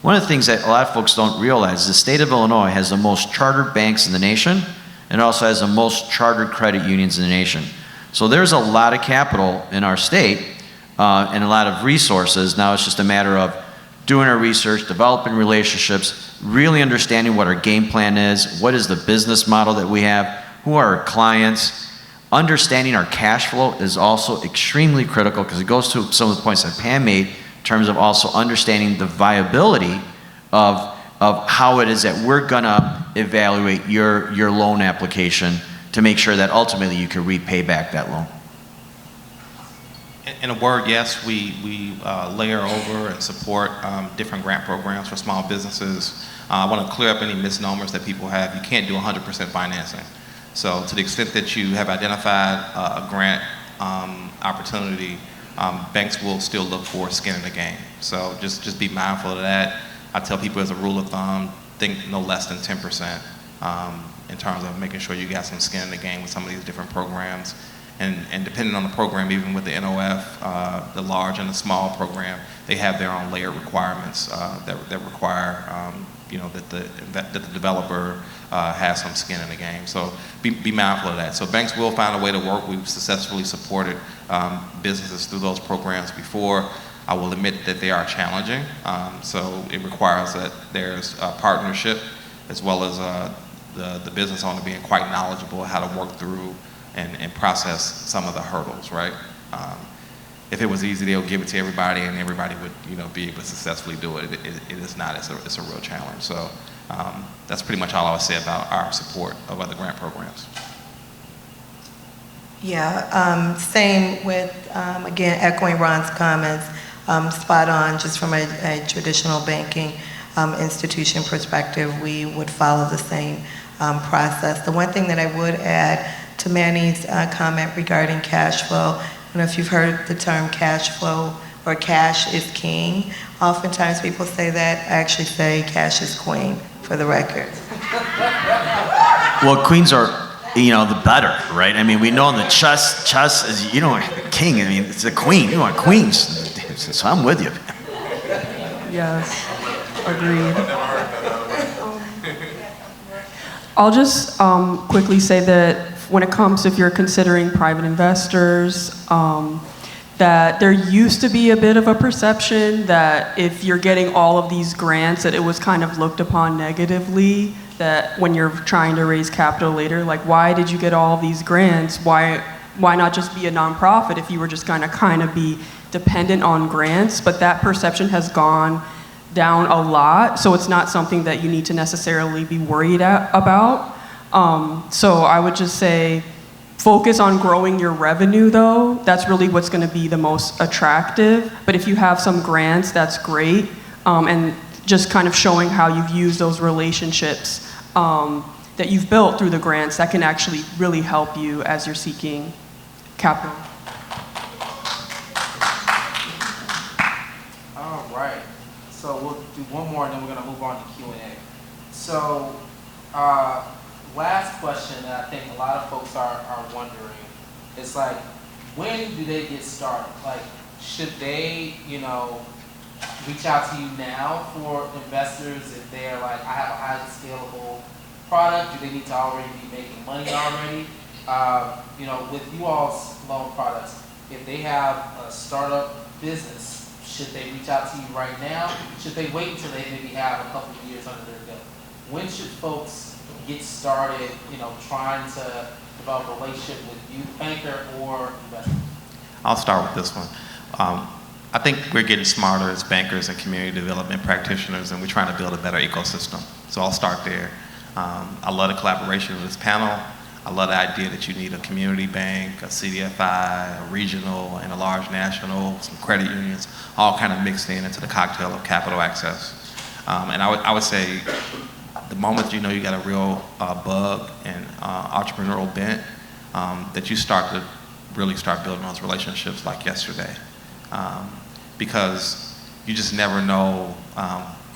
One of the things that a lot of folks don't realize is the state of Illinois has the most chartered banks in the nation, and also has the most chartered credit unions in the nation. So there's a lot of capital in our state and a lot of resources. Now it's just a matter of doing our research, developing relationships, really understanding what our game plan is, what is the business model that we have, who are our clients. Understanding our cash flow is also extremely critical because it goes to some of the points that Pam made in terms of also understanding the viability of how it is that we're gonna evaluate your loan application to make sure that ultimately you can repay back that loan. In a word, yes, we layer over and support different grant programs for small businesses. I want to clear up any misnomers that people have. You can't do 100% financing. So to the extent that you have identified a grant opportunity, banks will still look for skin in the game. So just be mindful of that. I tell people as a rule of thumb, think no less than 10% in terms of making sure you got some skin in the game with some of these different programs. And depending on the program, even with the NOF, the large and the small program, they have their own layered requirements that require that the developer has some skin in the game. So be mindful of that. So banks will find a way to work. We've successfully supported businesses through those programs before. I will admit that they are challenging. So it requires that there's a partnership as well as the business owner being quite knowledgeable how to work through and process some of the hurdles, right? If it was easy, they'll give it to everybody and everybody would be able to successfully do it. It is not. It's a real challenge. So that's pretty much all I would say about our support of other grant programs. Yeah, same with, again, echoing Ron's comments, spot on, just from a traditional banking institution perspective, we would follow the same process. The one thing that I would add to Manny's comment regarding cash flow, I don't know if you've heard the term cash flow or cash is king. Oftentimes people say that. I actually say cash is queen, for the record. Well, queens are, the better, right? I mean, we know in the chess is, king. I mean, it's a queen. You want queens. So I'm with you. Yes, agreed. I'll just quickly say that when it comes, if you're considering private investors, that there used to be a bit of a perception that if you're getting all of these grants, that it was kind of looked upon negatively, that when you're trying to raise capital later, like, why did you get all of these grants? Why not just be a nonprofit if you were just gonna kind of be dependent on grants? But that perception has gone down a lot, so it's not something that you need to necessarily be worried about. So I would just say, focus on growing your revenue though. That's really what's gonna be the most attractive. But if you have some grants, that's great. And just kind of showing how you've used those relationships that you've built through the grants, that can actually really help you as you're seeking capital. All right, so we'll do one more and then we're gonna move on to Q&A. So, last question that I think a lot of folks are wondering is like, when do they get started? Like, should they, reach out to you now for investors if they're like, I have a highly scalable product? Do they need to already be making money already? With you all's loan products, if they have a startup business, should they reach out to you right now? Should they wait until they maybe have a couple of years under their belt? When should folks get started, trying to develop a relationship with you, banker or investor? I'll start with this one. I think we're getting smarter as bankers and community development practitioners, and we're trying to build a better ecosystem. So I'll start there. I love the collaboration of this panel. I love the idea that you need a community bank, a CDFI, a regional, and a large national, some credit unions, all kind of mixed into the cocktail of capital access. And I would say the moment you know you got a real bug and entrepreneurial bent, that you start to really start building those relationships like yesterday. Because you just never know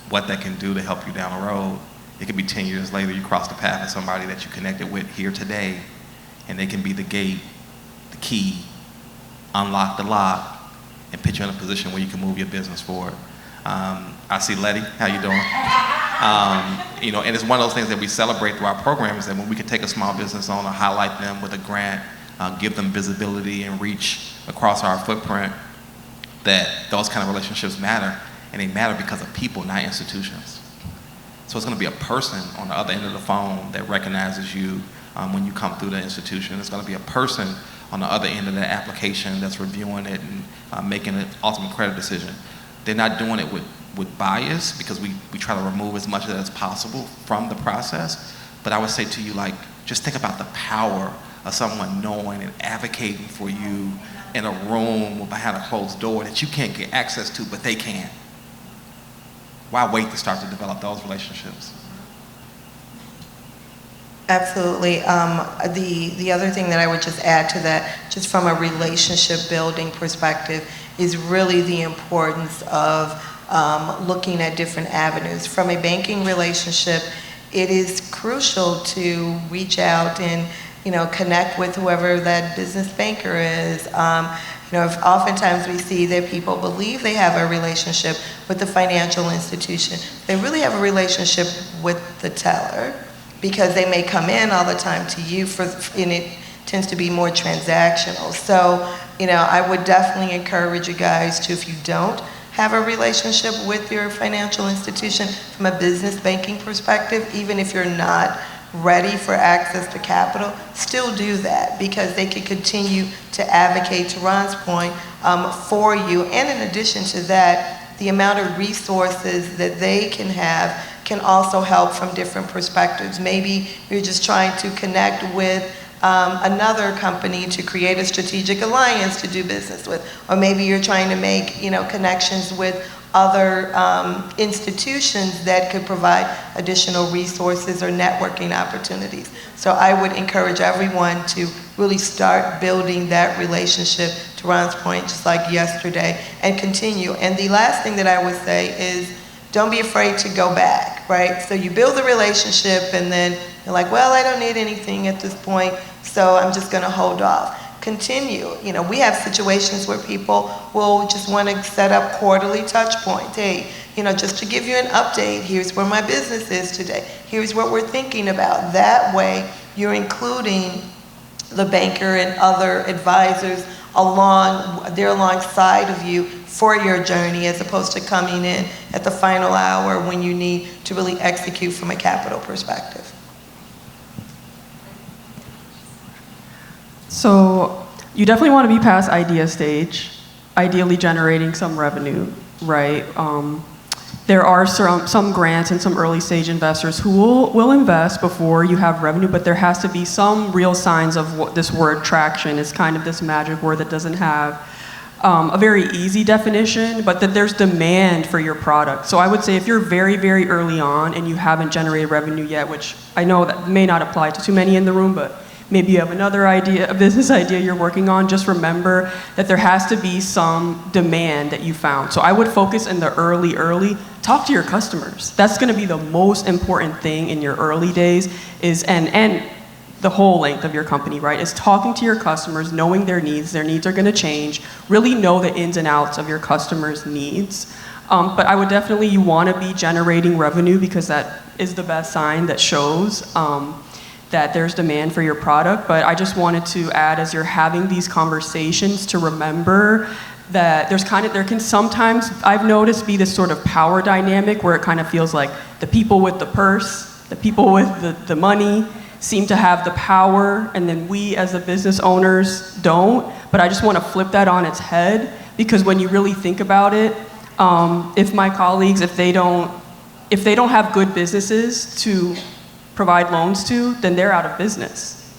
what that can do to help you down the road. It could be 10 years later, you cross the path of somebody that you connected with here today, and they can be the gate, the key, unlock the lock, and put you in a position where you can move your business forward. I see Letty, how you doing? And it's one of those things that we celebrate through our programs, that when we can take a small business owner, highlight them with a grant, give them visibility and reach across our footprint, that those kind of relationships matter, and they matter because of people, not institutions. So it's going to be a person on the other end of the phone that recognizes you when you come through the institution. It's going to be a person on the other end of the application that's reviewing it and making an ultimate credit decision. They're not doing it with bias, because we try to remove as much of that as possible from the process. But I would say to you, like, just think about the power of someone knowing and advocating for you in a room behind a closed door that you can't get access to, but they can. Why wait to start to develop those relationships? Absolutely. The other thing that I would just add to that, just from a relationship building perspective, is really the importance of looking at different avenues. From a banking relationship, it is crucial to reach out and connect with whoever that business banker is. Oftentimes we see that people believe they have a relationship with the financial institution. They really have a relationship with the teller, because they may come in all the time to you and it tends to be more transactional. So, I would definitely encourage you guys to, if you don't have a relationship with your financial institution from a business banking perspective, even if you're not ready for access to capital, still do that, because they can continue to advocate, to Ron's point, for you. And in addition to that, the amount of resources that they can have can also help from different perspectives. Maybe you're just trying to connect with another company to create a strategic alliance to do business with, or maybe you're trying to make connections with other institutions that could provide additional resources or networking opportunities. So I would encourage everyone to really start building that relationship, to Ron's point, just like yesterday, and continue. And the last thing that I would say is, don't be afraid to go back, right? So you build the relationship and then you're like, well, I don't need anything at this point, so I'm just gonna hold off. Continue. We have situations where people will just want to set up quarterly touch points. Hey, just to give you an update, here's where my business is today. Here's what we're thinking about. That way, you're including the banker and other advisors alongside of you for your journey, as opposed to coming in at the final hour when you need to really execute from a capital perspective. So you definitely want to be past idea stage, ideally generating some revenue, right? There are some grants and some early stage investors who will invest before you have revenue, but there has to be some real signs of what this word traction is, kind of this magic word that doesn't have a very easy definition, but that there's demand for your product. So I would say if you're very, very early on and you haven't generated revenue yet, which I know that may not apply to too many in the room, but maybe you have another idea, a business idea you're working on, just remember that there has to be some demand that you found. So I would focus in the early, talk to your customers. That's gonna be the most important thing in your early days, and the whole length of your company, right, is talking to your customers, knowing their needs are gonna change, really know the ins and outs of your customers' needs. But I would definitely, you wanna be generating revenue, because that is the best sign that shows that there's demand for your product. But I just wanted to add, as you're having these conversations, to remember that there can sometimes, I've noticed, be this sort of power dynamic where it kind of feels like the people with the purse, the people with the money seem to have the power, and then we as the business owners don't. But I just want to flip that on its head, because when you really think about it, if my colleagues, if they don't have good businesses to provide loans to, then they're out of business.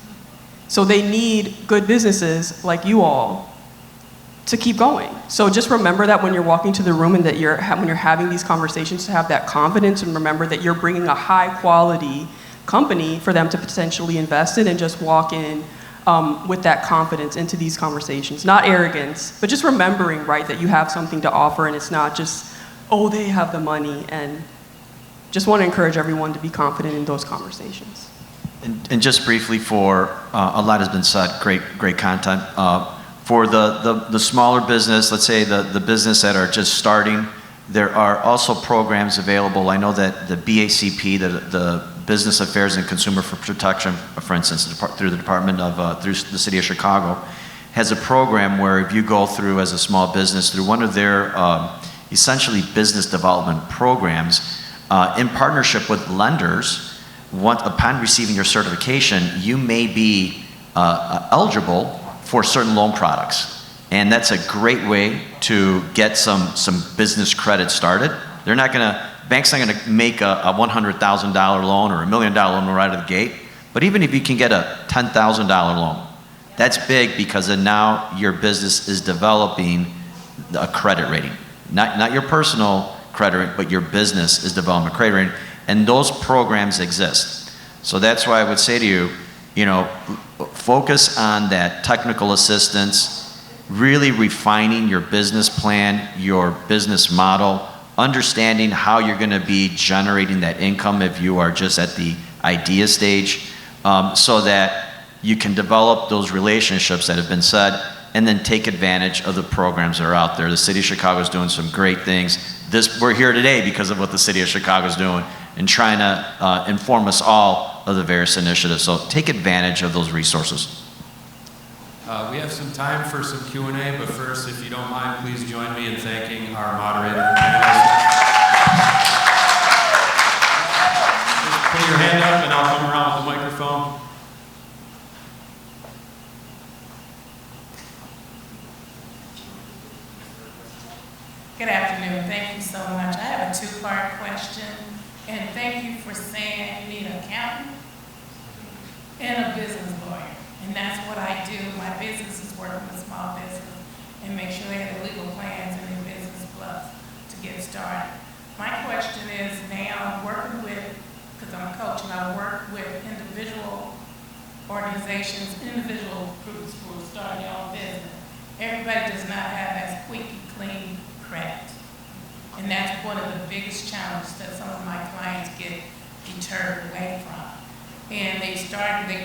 So they need good businesses like you all to keep going. So just remember that when you're walking to the room and that when you're having these conversations, to have that confidence and remember that you're bringing a high quality company for them to potentially invest in, and just walk in with that confidence into these conversations. Not arrogance, but just remembering, right, that you have something to offer and it's not just, oh, they have the money. And just want to encourage everyone to be confident in those conversations. And just briefly, for a lot has been said, great content. For the smaller business, let's say the business that are just starting, there are also programs available. I know that the BACP, the Business Affairs and Consumer Protection, for instance, through the Department of, through the City of Chicago, has a program where if you go through as a small business through one of their essentially business development programs, in partnership with lenders, upon receiving your certification, you may be eligible for certain loan products. And that's a great way to get some business credit started. Banks aren't gonna make a $100,000 loan or $1 million loan right out of the gate. But even if you can get a $10,000 loan, that's big, because then now your business is developing a credit rating. Not your personal credit rating, but your business is developing a credit rating. And those programs exist. So that's why I would say to you, focus on that technical assistance, really refining your business plan, your business model, understanding how you're going to be generating that income if you are just at the idea stage, so that you can develop those relationships that have been said, and then take advantage of the programs that are out there. The City of Chicago is doing some great things. We're here today because of what the City of Chicago is doing and trying to inform us all of the various initiatives. So take advantage of those resources. We have some time for some Q&A, but first, if you don't mind, please join me in thanking our moderator and panelists. Just put your hand up and I'll come around with the microphone. Good afternoon. Thank you so much. I have a two-part question, and thank you for saying you need an accountant and a business lawyer. And that's what I do. My business is working with small business and make sure they have the legal plans and their business plus to get started. My question is, now I'm working with, because I'm a coach, and I work with individual organizations, individual groups who are starting their own business. Everybody does not have that squeaky clean credit. And that's one of the biggest challenges that some of my clients get deterred away from. And they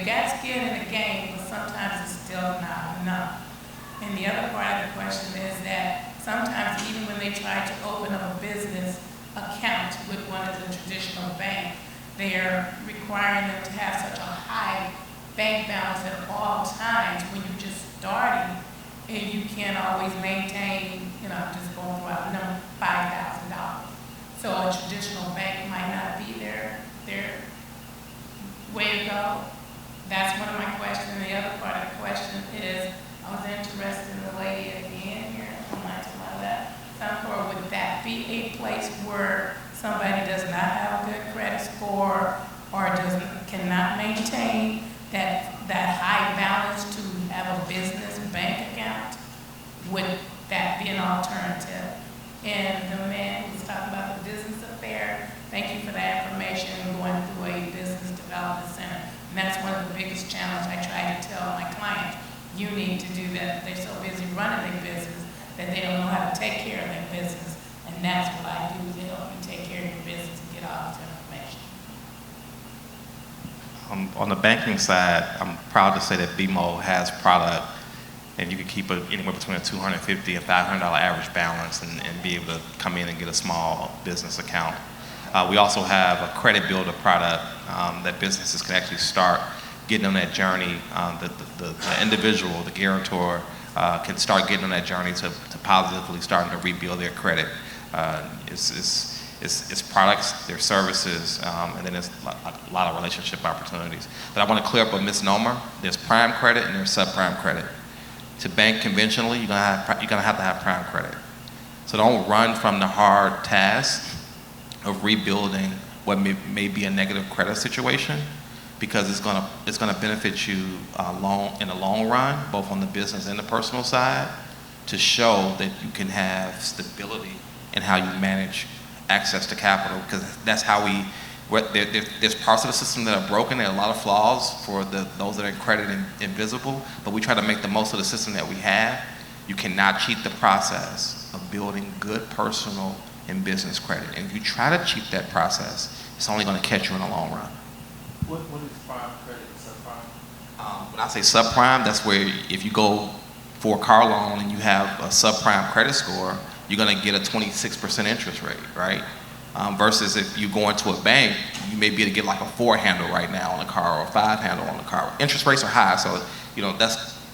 got skin in the game, but sometimes it's still not enough. And the other part of the question is that sometimes even when they try to open up a business account with one of the traditional banks, they're requiring them to have such a high bank balance at all times when you're just starting, and you can't always maintain, just going throughout the number, $5,000. So a traditional bank might not be their way to go. That's one of my questions. And the other part of the question is, I was interested in the lady at the end here, to my left. SomerCor, would that be a place where somebody does not have a good credit score or cannot maintain that high balance to have a business bank account? Would that be an alternative? And the man who's talking about the business affair, thank you for that information, going through a business development center. And that's one of the biggest challenges I try to tell my clients. You need to do that. They're so busy running their business that they don't know how to take care of their business. And that's what I do, to help you take care of your business and get all this information. On the banking side, I'm proud to say that BMO has product, and you can keep anywhere between a $250 and $500 average balance and be able to come in and get a small business account. We also have a credit builder product that businesses can actually start getting on that journey. The individual, the guarantor, can start getting on that journey to positively starting to rebuild their credit. It's products, their services, and then there's a lot of relationship opportunities. But I want to clear up a misnomer. There's prime credit and there's subprime credit. To bank conventionally, you're gonna have to have prime credit. So don't run from the hard task of rebuilding what may be a negative credit situation, because it's gonna benefit you in the long run, both on the business and the personal side, to show that you can have stability in how you manage access to capital, because that's how there's parts of the system that are broken. There are a lot of flaws for those that are credit invisible, but we try to make the most of the system that we have. You cannot cheat the process of building good personal and business credit. And if you try to cheat that process, it's only going to catch you in the long run. What is prime credit and subprime? When I say subprime, that's where if you go for a car loan and you have a subprime credit score, you're going to get a 26% interest rate, right? Versus if you go into a bank, you may be able to get like a 4 handle right now on a car or a 5 handle on a car. Interest rates are high, so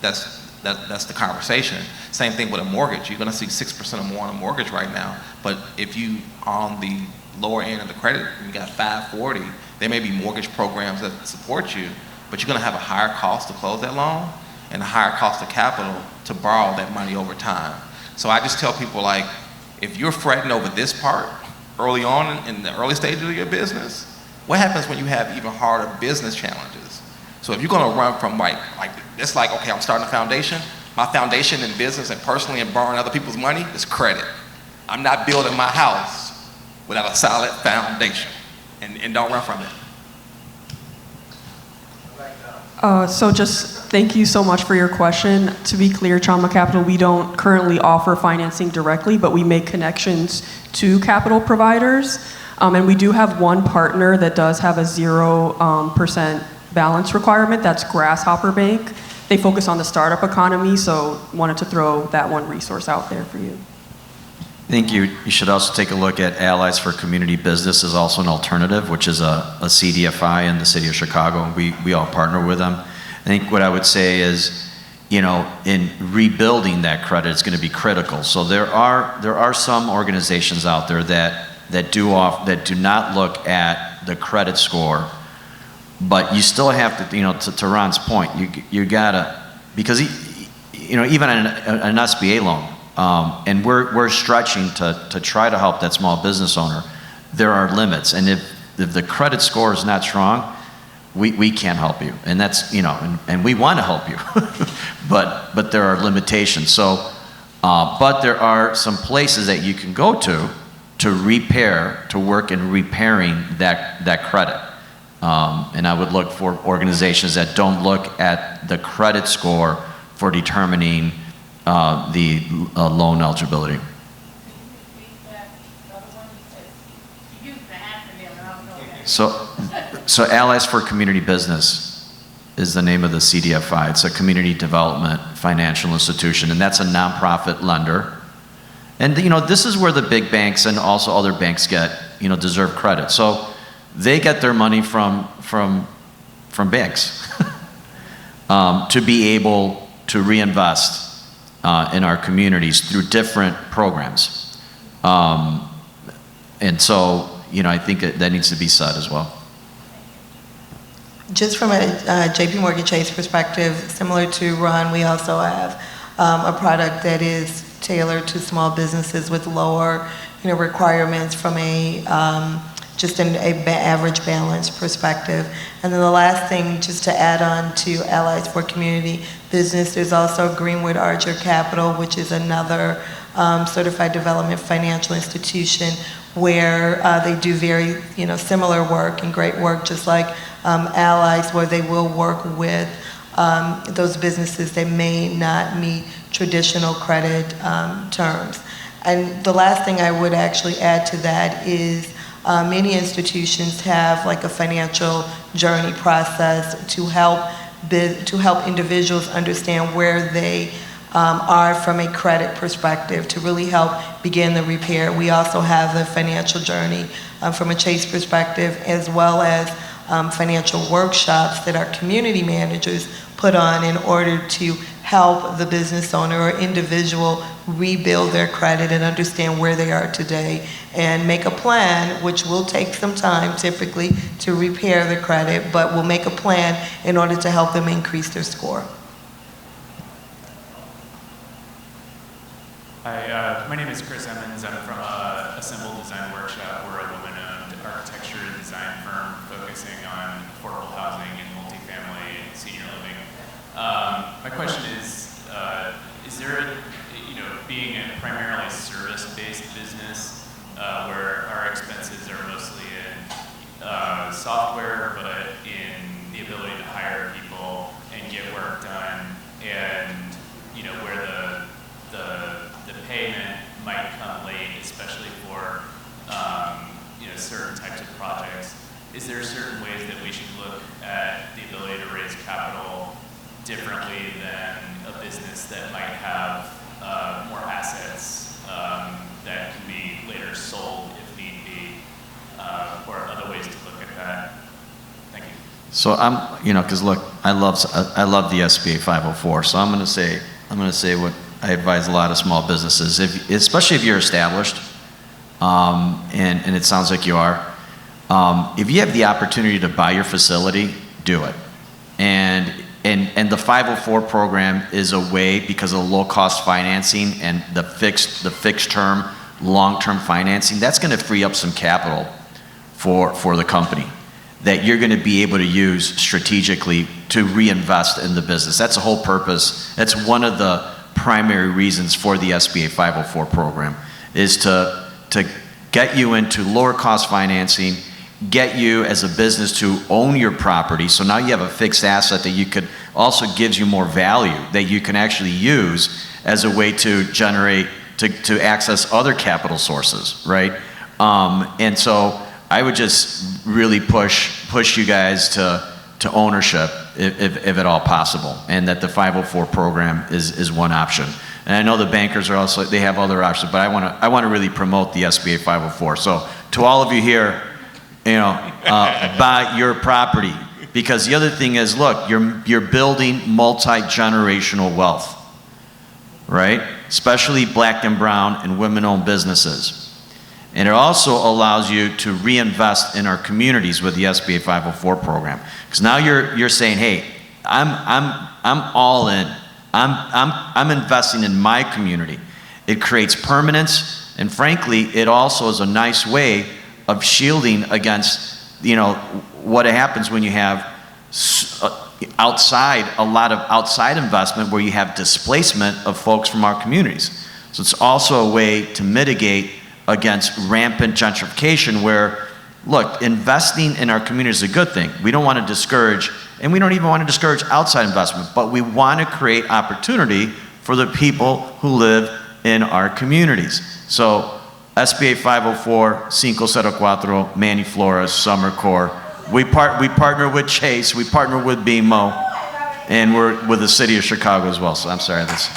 that's the conversation. Same thing with a mortgage. You're going to see 6% or more on a mortgage right now. But if you on the lower end of the credit, you got 540. There may be mortgage programs that support you, but you're going to have a higher cost to close that loan and a higher cost of capital to borrow that money over time. So I just tell people, like, if you're fretting over this part early on in the early stages of your business, what happens when you have even harder business challenges? So if you're going to run from like it's like, okay, I'm starting a foundation. My foundation in business and personally and borrowing other people's money is credit. I'm not building my house without a solid foundation, and don't run from it. So just thank you so much for your question. To be clear, Chama Capital, we don't currently offer financing directly, but we make connections to capital providers. And we do have one partner that does have a 0% balance requirement. That's Grasshopper Bank. They focus on the startup economy, so wanted to throw that one resource out there for you. I think you should also take a look at Allies for Community Business is also an alternative, which is a CDFI in the city of Chicago, and we all partner with them. I think what I would say is, in rebuilding that credit, it's going to be critical. So there are some organizations out there that do not look at the credit score, but you still have to, to Ron's point, you gotta, because even an SBA loan. And we're stretching to try to help that small business owner. There are limits, and if the credit score is not strong, we can't help you, and that's and we want to help you, but there are limitations. So, but there are some places that you can go to work in repairing that credit, and I would look for organizations that don't look at the credit score for determining the loan eligibility. So Allies for Community Business is the name of the CDFI. It's a community development financial institution, and that's a nonprofit lender. And this is where the big banks and also other banks get deserve credit. So they get their money from banks to be able to reinvest in our communities through different programs. And so, I think that needs to be said as well. Just from a JP Morgan Chase perspective, similar to Ron, we also have a product that is tailored to small businesses with lower requirements from just an average balance perspective. And then the last thing, just to add on to Allies for Community Business, there's also Greenwood Archer Capital, which is another certified development financial institution where they do very similar work and great work, just like Allies, where they will work with those businesses that may not meet traditional credit terms. And the last thing I would actually add to that is many institutions have like a financial journey process to help individuals understand where they are from a credit perspective to really help begin the repair. We also have the financial journey from a Chase perspective, as well as financial workshops that our community managers put on in order to help the business owner or individual rebuild their credit and understand where they are today and make a plan, which will take some time typically to repair the credit, but will make a plan in order to help them increase their score. Hi, my name is Chris Emmons. I'm from a Symbol Design Workshop. We're a woman-owned architecture and design firm focusing on affordable housing and multifamily and senior living. My question is there, get work done, and where the payment might come late, especially for certain types of projects. Is there certain ways that we should look at the ability to raise capital differently than a business that might have more assets that can be later sold if need be, or other ways to look at that? Thank you. So because look, I love the SBA 504. So I'm going to say what I advise a lot of small businesses, especially if you're established, and it sounds like you are. If you have the opportunity to buy your facility, do it. And the 504 program is a way, because of low cost financing and the fixed term, long-term financing, that's going to free up some capital for the company that you're going to be able to use strategically to reinvest in the business. That's the whole purpose. That's one of the primary reasons for the SBA 504 program, is to get you into lower cost financing, get you as a business to own your property. So now you have a fixed asset that you could also gives you more value that you can actually use as a way to generate, to access other capital sources, right? And so I would just really push you guys to ownership if at all possible, and that the 504 program is one option. And I know the bankers are also, they have other options, but I want to really promote the SBA 504. So to all of you here, buy your property, because the other thing is, look, you're building multi-generational wealth, right? Especially black and brown and women-owned businesses. And it also allows you to reinvest in our communities with the SBA 504 program. Because now you're saying, hey, I'm all in. I'm investing in my community. It creates permanence, and frankly, it also is a nice way of shielding against, what happens when you have a lot of outside investment where you have displacement of folks from our communities. So it's also a way to mitigate against rampant gentrification where, look, investing in our community is a good thing. We don't want to discourage, and we don't even want to discourage outside investment, but we want to create opportunity for the people who live in our communities. So SBA 504, 504, Manny Flores, SomerCor. We partner with Chase, we partner with BMO, and we're with the city of Chicago as well. So I'm sorry, that's...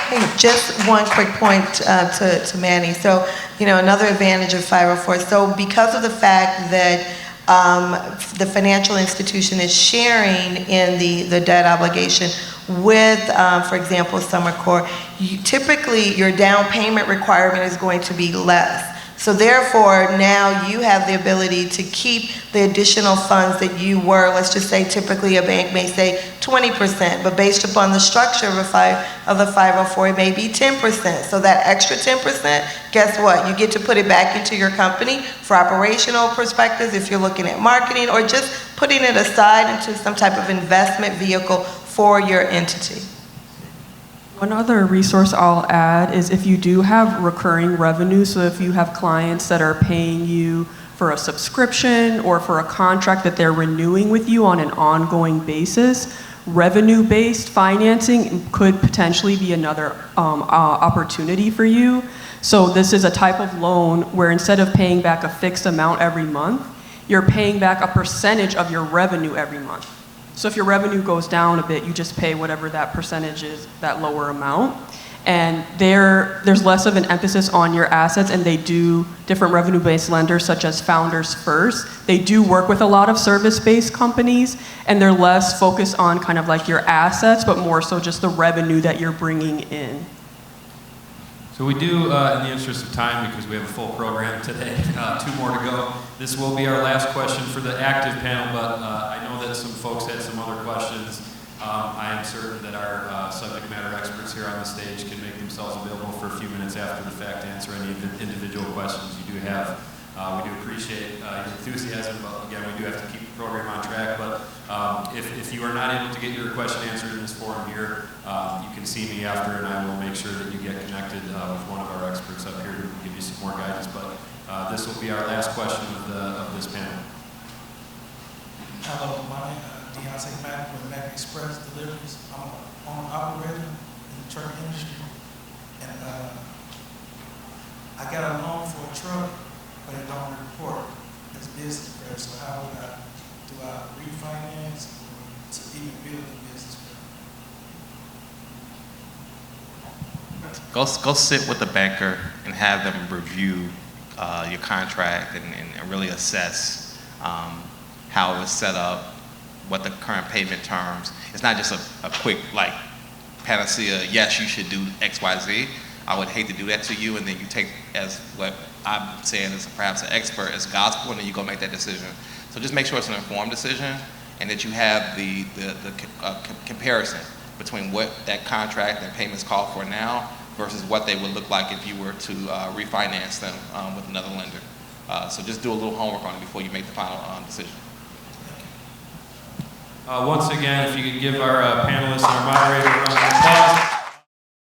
Hey, just one quick point to Manny. So, another advantage of 504. So because of the fact that the financial institution is sharing in the debt obligation with, for example, SomerCor, typically your down payment requirement is going to be less. So therefore, now you have the ability to keep the additional funds that you were, let's just say typically a bank may say 20%, but based upon the structure of the 504, it may be 10%. So that extra 10%, guess what? You get to put it back into your company for operational perspectives if you're looking at marketing, or just putting it aside into some type of investment vehicle for your entity. One other resource I'll add is if you do have recurring revenue, so if you have clients that are paying you for a subscription or for a contract that they're renewing with you on an ongoing basis, revenue-based financing could potentially be another opportunity for you. So this is a type of loan where instead of paying back a fixed amount every month, you're paying back a percentage of your revenue every month. So if your revenue goes down a bit, you just pay whatever that percentage is, that lower amount. And there's less of an emphasis on your assets, and they do, different revenue-based lenders such as Founders First, they do work with a lot of service-based companies, and they're less focused on kind of like your assets, but more so just the revenue that you're bringing in. So we do, in the interest of time, because we have a full program today, 2 more to go. This will be our last question for the active panel, but I know that some folks had some other questions. I am certain that our subject matter experts here on the stage can make themselves available for a few minutes after the fact to answer any individual questions you do have. We do appreciate your enthusiasm, but again, we do have to keep the program on track. But if you are not able to get your question answered in this forum here, you can see me after, and I will make sure that you get connected with one of our experts up here who can give you some more guidance. But this will be our last question of this panel. Hello, Mac with Mac Express Deliveries. I'm an owner operator in the truck industry. And I got a loan for a truck, but it don't report as business credit. So how would do I refinance to even build a business credit? Go sit with the banker and have them review your contract and really assess how it's set up, what the current payment terms. It's not just a quick like panacea, yes, you should do X, Y, Z. I would hate to do that to you, and then you take as what I'm saying as perhaps an expert as gospel, and then you go make that decision. So just make sure it's an informed decision, and that you have the comparison between what that contract and payments call for now versus what they would look like if you were to refinance them with another lender. So just do a little homework on it before you make the final decision. Once again, if you could give our panelists and our moderator a round